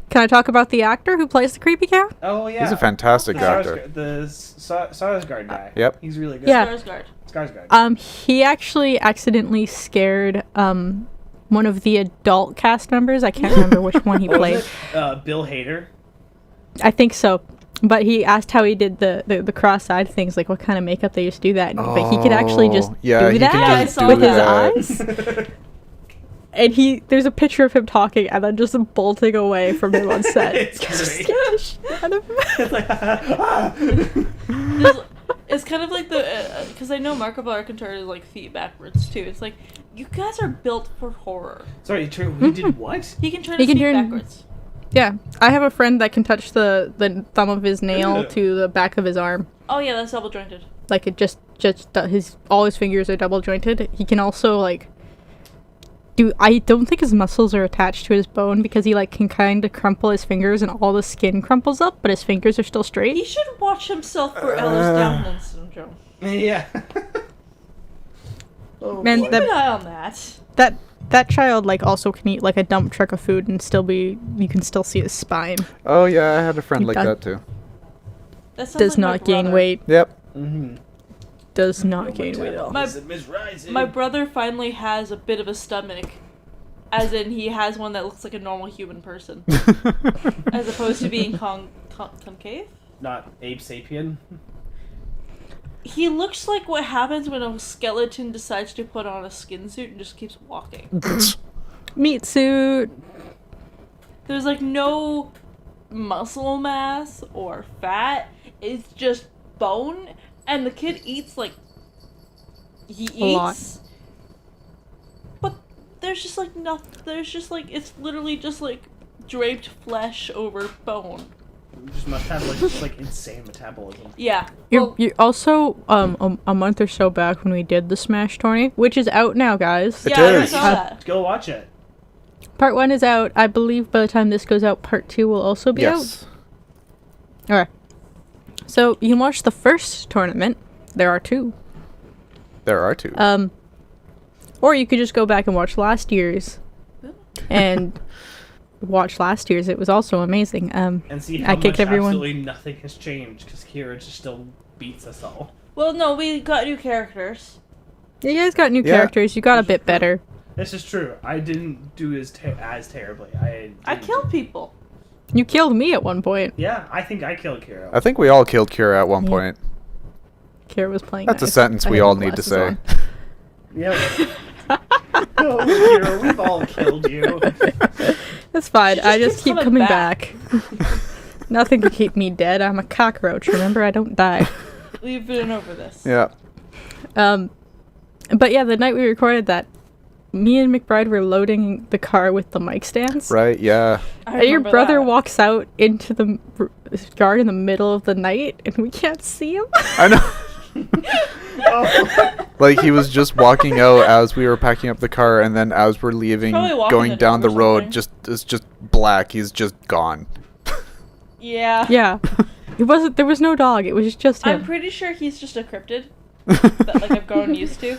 Can I talk about the actor who plays the creepy cat? oh yeah. He's a fantastic the actor. Sarsgaard guy. Yep. He's really good. Yeah. Skarsgård. Skarsgård. He actually accidentally scared one of the adult cast members. I can't remember which one he What was played. it? Bill Hader. I think so. But he asked how he did the cross-eyed things, like what kind of makeup they used to do that. But he could actually just yeah, do he that can Yeah, I just saw with do that. his that. eyes. And there's a picture of him talking and then just bolting away from him on set. It's Just great. scared the shit out of him. It's like, ah. It's kind of like the, because I know Markiplier can turn his like feet backwards too. It's like, you guys are built for horror. Sorry, true. He did what? He can turn He his can feet turn- backwards. Yeah, I have a friend that can touch the thumb of his nail to the back of his arm. Oh yeah, that's double jointed. Like it just all his fingers are double jointed. He can also like I don't think his muscles are attached to his bone because he like can kind of crumple his fingers and all the skin crumples up, but his fingers are still straight. He should watch himself for Ehlers-Danlos syndrome. Yeah. Oh, Man, boy. Keep an eye on that. That child like also can eat like a dump truck of food and you can still see his spine. Oh yeah, I had a friend He like does- that too. That sounds Does like my not gain brother. weight. Yep. Mm-hmm. Does not gain weight at all. My brother finally has a bit of a stomach. As in, he has one that looks like a normal human person. As opposed to being concave. Not ape sapien. He looks like what happens when a skeleton decides to put on a skin suit and just keeps walking. Meat suit. There's like no muscle mass or fat. It's just bone. And the kid eats like... He eats... A lot. But there's just like nothing... There's just like... It's literally just like draped flesh over bone. You just must have like just like insane metabolism. Yeah. You're also a month or so back when we did the Smash tourney, which is out now, guys. It yeah, I is. saw that. Go watch it. Part 1 is out. I believe by the time this goes out, Part 2 will also be Yes. out. Alright. So you can watch the first tournament. There are 2. There are 2. Or you could just go back and watch last year's. And watch last year's. It was also amazing. And see how I kicked much everyone. absolutely nothing has changed because Kira just still beats us all. Well, no, we got new characters. You guys got new Yeah. characters. You got a bit better. This is true. I didn't do as terribly. I didn't- killed people. You killed me at one point. Yeah, I think I killed Kira. I think we all killed Kira at one Yeah. point. Kira was playing. That's a nice. sentence I we had all my need to glasses say. on. Yeah. Oh, Kira, we've all killed you. That's fine. She I just just keeps keep coming coming back. Nothing can keep me dead. I'm a cockroach. Remember, I don't die. We've been over this. Yeah. But yeah, the night we recorded that, me and McBride were loading the car with the mic stands. Right. Yeah. I And your remember brother that. walks out into the yard in the middle of the night, and we can't see him. I know. Oh. Like he was just walking out as we were packing up the car, and then as we're leaving, Probably walking going the down dog the or road, something. it's just black. He's just gone. Yeah. Yeah. There was no dog. It was just him. I'm pretty sure he's just a cryptid that like I've grown used to.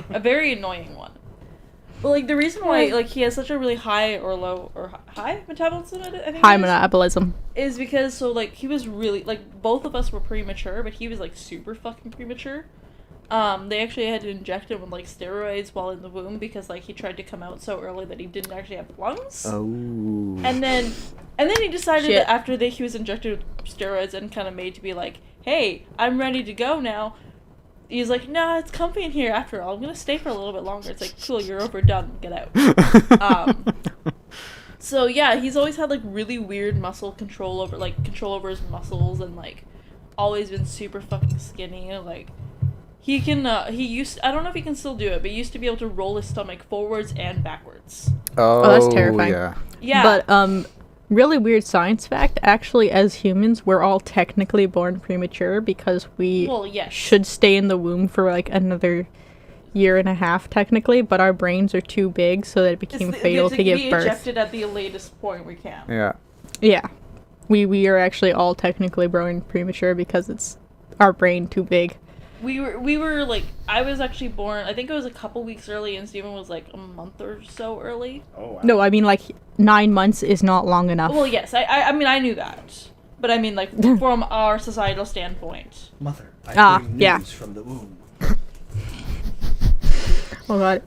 A very annoying one. But like the reason why like he has such a really high or low or high metabolism, I think High it is, metabolism. is because so like he was really like both of us were premature, but he was like super fucking premature. They actually had to inject him with like steroids while in the womb because like he tried to come out so early that he didn't actually have lungs. Oh. And then he decided Shit. that after he was injected with steroids and kind of made to be like, hey, I'm ready to go now. He's like, nah, it's comfy in here after all. I'm gonna stay for a little bit longer. It's like, cool, you're overdone. Get out. So yeah, he's always had like really weird muscle control over his muscles and like always been super fucking skinny. Like he can I don't know if he can still do it, but he used to be able to roll his stomach forwards and backwards. Oh, that's terrifying. Yeah. Yeah. But really weird science fact. Actually, as humans, we're all technically born premature because we well, yes. should stay in the womb for like another year and a half technically, but our brains are too big, so that it became fatal to give be birth. ejected at the latest point we can. Yeah. Yeah, we are actually all technically born premature because it's our brain too big. We were like, I was actually born, I think it was a couple weeks early, and Steven was like a month or so early. Oh, wow. No, I mean like 9 months is not long enough. Well, yes, I mean, I knew that. But I mean, like, from our societal standpoint. Mother, I bring news yeah. from the womb. Oh god.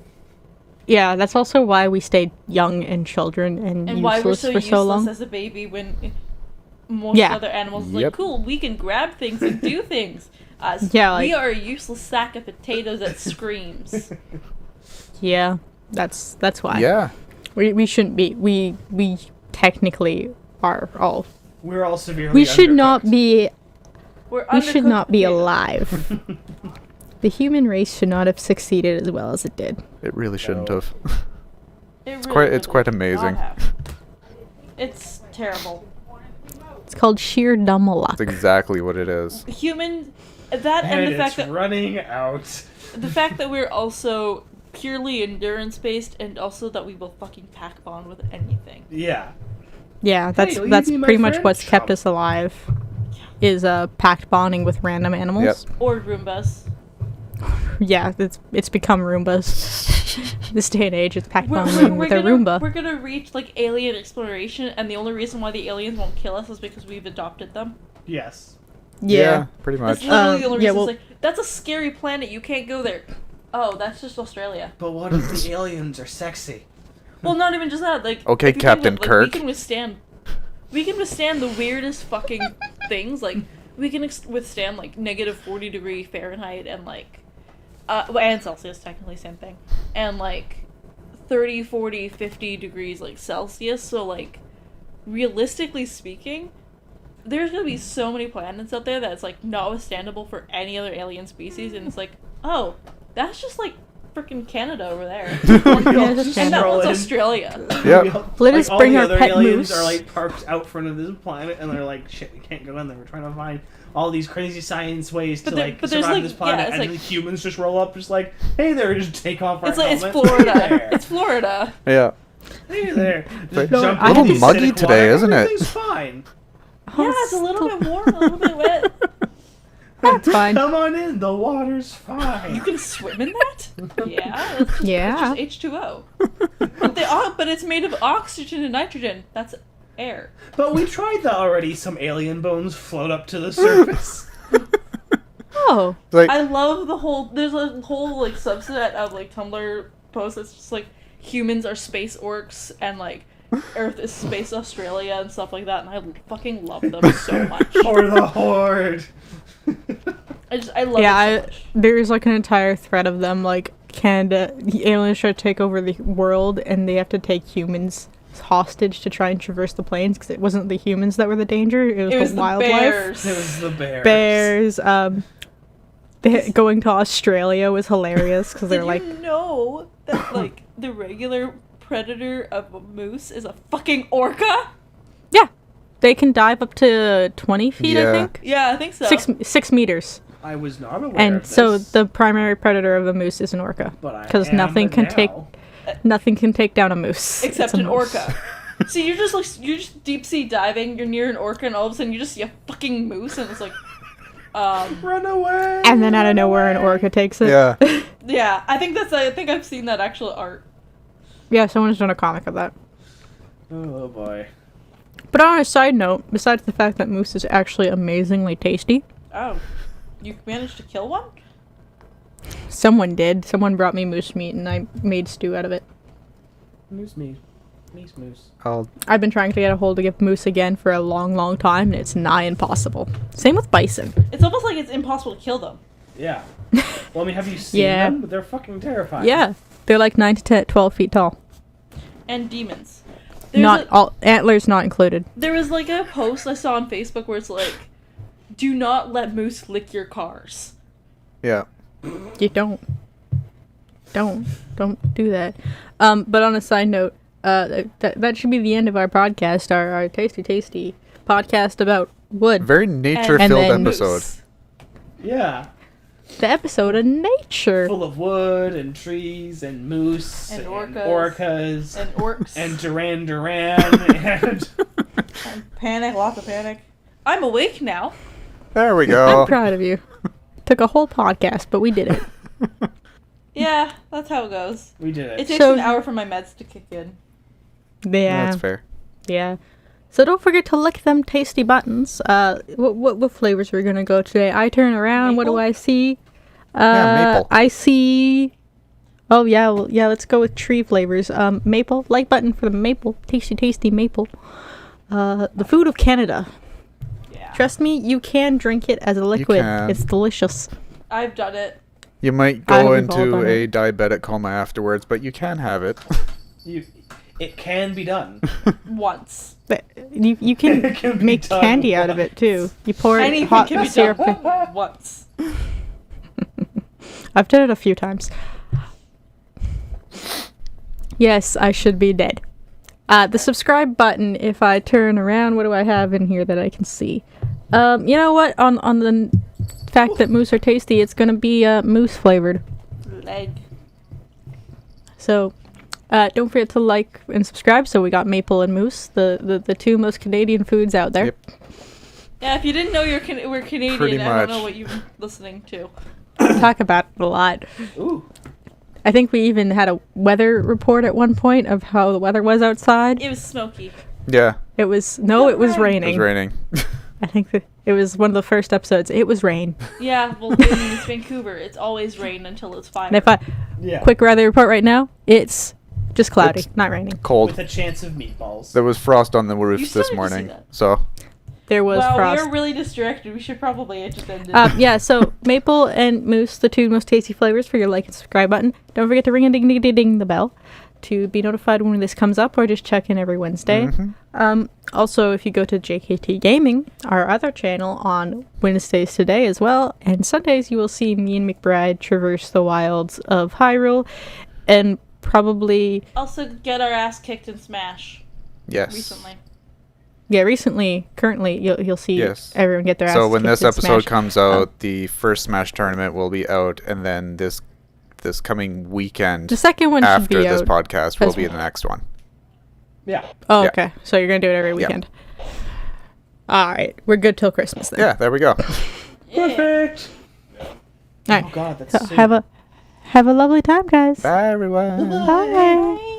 Yeah, that's also why we stayed young and children and why we're useless so for useless so long. as a baby when most Yeah. other animals are Yep. like, cool, we can grab things and do things. Yeah, we like- are a useless sack of potatoes that screams. Yeah, that's why. Yeah. We shouldn't be. We technically are all. We're all severely We should not undercooked. be. We're We should undercooked not be potatoes. alive. The human race should not have succeeded as well as it did. It really shouldn't No. have. It's it's quite amazing. It's terrible. It's called sheer dumb luck. That's exactly what it is. Human, that And and the fact it's that running out. the fact that we're also purely endurance based, and also that we will fucking pack bond with anything. Yeah. Yeah, that's leave that's me, my pretty much friend. what's kept us alive. Is packed bonding with random animals. Or Roombas. Yeah, it's become Roombas. This day and age, it's packed bonding with a Roomba. We're gonna reach like alien exploration, and the only reason why the aliens won't kill us is because we've adopted them. Yes. Yeah. Pretty That's much. literally the only yeah, reason. well- It's like, that's a scary planet. You can't go there. Oh, that's just Australia. But what if the aliens are sexy? Well, not even just that. Like, Okay, if you think Captain of, like, Kirk. We can withstand the weirdest fucking things. Like, we can withstand like -40 Fahrenheit and like, and Celsius, technically same thing, and like 30, 40, 50 degrees like Celsius. So like, realistically speaking, there's gonna be so many planets out there that's like not withstandable for any other alien species, and it's like, oh, that's just like freaking Canada over there. Yeah, that's And that one's Scrolling. Australia. Yep. Let us all bring the our other pet aliens moose. are like parked out front of this planet, and they're like, "Shit, we can't go in there. We're trying to find all these crazy science ways to But there's, survive like, this yeah, planet." it's and like- the humans just roll up, just like, "Hey there," just take off our It's like it's helmets. Florida. There. It's Florida. Yeah. Hey there. Just No, jump I into don't- the muggy acidic today, water, isn't it? Everything's fine. Yeah, it's a little bit warm, a little bit wet. That's fine. Come on in. The water's fine. You can swim in that? Yeah. It's just, Yeah. It's just H2O. But it's made of oxygen and nitrogen. That's air. But we tried that already. Some alien bones float up to the surface. Oh, Like, I love the whole. There's a whole like subset of like Tumblr posts that's just like humans are space orcs and like Earth is space Australia and stuff like that, and I fucking love them so much. Or the horde. I love yeah. it so much. There's like an entire thread of them. Like Canada, the aliens try to take over the world, and they have to take humans hostage to try and traverse the plains because it wasn't the humans that were the danger. It was the wildlife. bears. It was the bears. Bears. Going to Australia was hilarious because they're Did like, you know that like the regular predator of a moose is a fucking orca? yeah, they can dive up to 20 feet. I Yeah. think Yeah, I think so. 6 meters. I was not aware And of this. so the primary predator of a moose is an orca. But I Because am nothing can now. nothing can take down a moose. Except It's a an moose. orca. See, you're just deep sea diving. You're near an orca, and all of a sudden you just see a fucking moose, and it's like, Run away! And then out of run nowhere, an away. orca takes it. Yeah. yeah. I think I've seen that actual art. Yeah, someone's done a comic of that. Oh boy. But on a side note, besides the fact that moose is actually amazingly tasty, Oh, you managed to kill one? someone did. Someone brought me moose meat, and I made stew out of it. Moose. Moose. I've been trying to get a hold of moose again for a long, long time, and it's nigh impossible. Same with bison. It's almost like it's impossible to kill them. Yeah. Well, I mean, have you seen Yeah. them? They're fucking terrifying. Yeah, they're like 9 to 12 feet tall. And demons. All antlers not included. There was like a post I saw on Facebook where it's like, "Do not let moose lick your cars." Yeah. You don't do that. But on a side note, that should be the end of our podcast, our tasty podcast about wood. Very And nature-filled then- episode. Yeah. The episode of nature. Full of wood and trees and moose And orcas And orcs. and Duran and And panic, lots of panic. I'm awake now. There we I'm go. proud of you. Took a whole podcast, but we did it. Yeah, that's how it goes. we did It it. takes So- an hour for my meds to kick in. Yeah. That's fair. Yeah. So don't forget to lick them tasty buttons. What flavors are we gonna go today? I turn around. What do Maple? I see? Maple. I see. Oh yeah, let's go with tree flavors. Maple. Like button for the maple. Tasty maple. The food of Canada. Yeah. Trust me, you can drink it as a liquid. can. It's delicious. I've done it. You might I go haven't into done a it. diabetic coma afterwards, but you can have it. It can be done. Once. But you can, It can be make done candy out of it too. You pour Anything hot can be syrup. done once. I've done it a few times. Yes, I should be dead. The subscribe button, if I turn around, what do I have in here that I can see? You know what? On the fact that moose are tasty, it's gonna be moose flavored. Leg. So, don't forget to like and subscribe. So we got maple and moose, the two most Canadian foods out there. Yep. Yeah, if you didn't know we're Canadian, Pretty I don't know much. what you're listening to. Talk about it a lot. Ooh. I think we even had a weather report at one point of how the weather was outside. It was smoky. Yeah, It was It was raining. it was raining. I think that it was one of the first episodes. It was rain. Yeah, well, in East Vancouver, it's always rain until it's fire. And if I Yeah. quick weather report right now, it's just cloudy, not raining. Cold. With a chance of meatballs. There was frost on the You roof still this need to see morning, that. so There was wow, frost. we are really distracted. We should probably just end it. Yeah, so maple and moose, the two most tasty flavors for your like and subscribe button. Don't forget to ring a ding ding ding ding the bell to be notified when this comes up, or just check in every Wednesday. Also, if you go to JKT Gaming, our other channel, on Wednesdays today as well, and Sundays, you will see me and McBride traverse the wilds of Hyrule, and probably Also, get our ass kicked in Smash yes. recently. currently, you'll see Yes. everyone get their ass So when kicked this in episode Smash. comes out, the first Smash tournament will be out, and then this coming weekend The second one should after be this out. podcast will as be well. the next one. Yeah. Oh, Yeah. okay. So you're gonna do it every weekend. All right, we're good till Christmas then. Yeah, there we go. Perfect. All right. Oh god, that's So so have a lovely time, guys. Bye, everyone. Bye.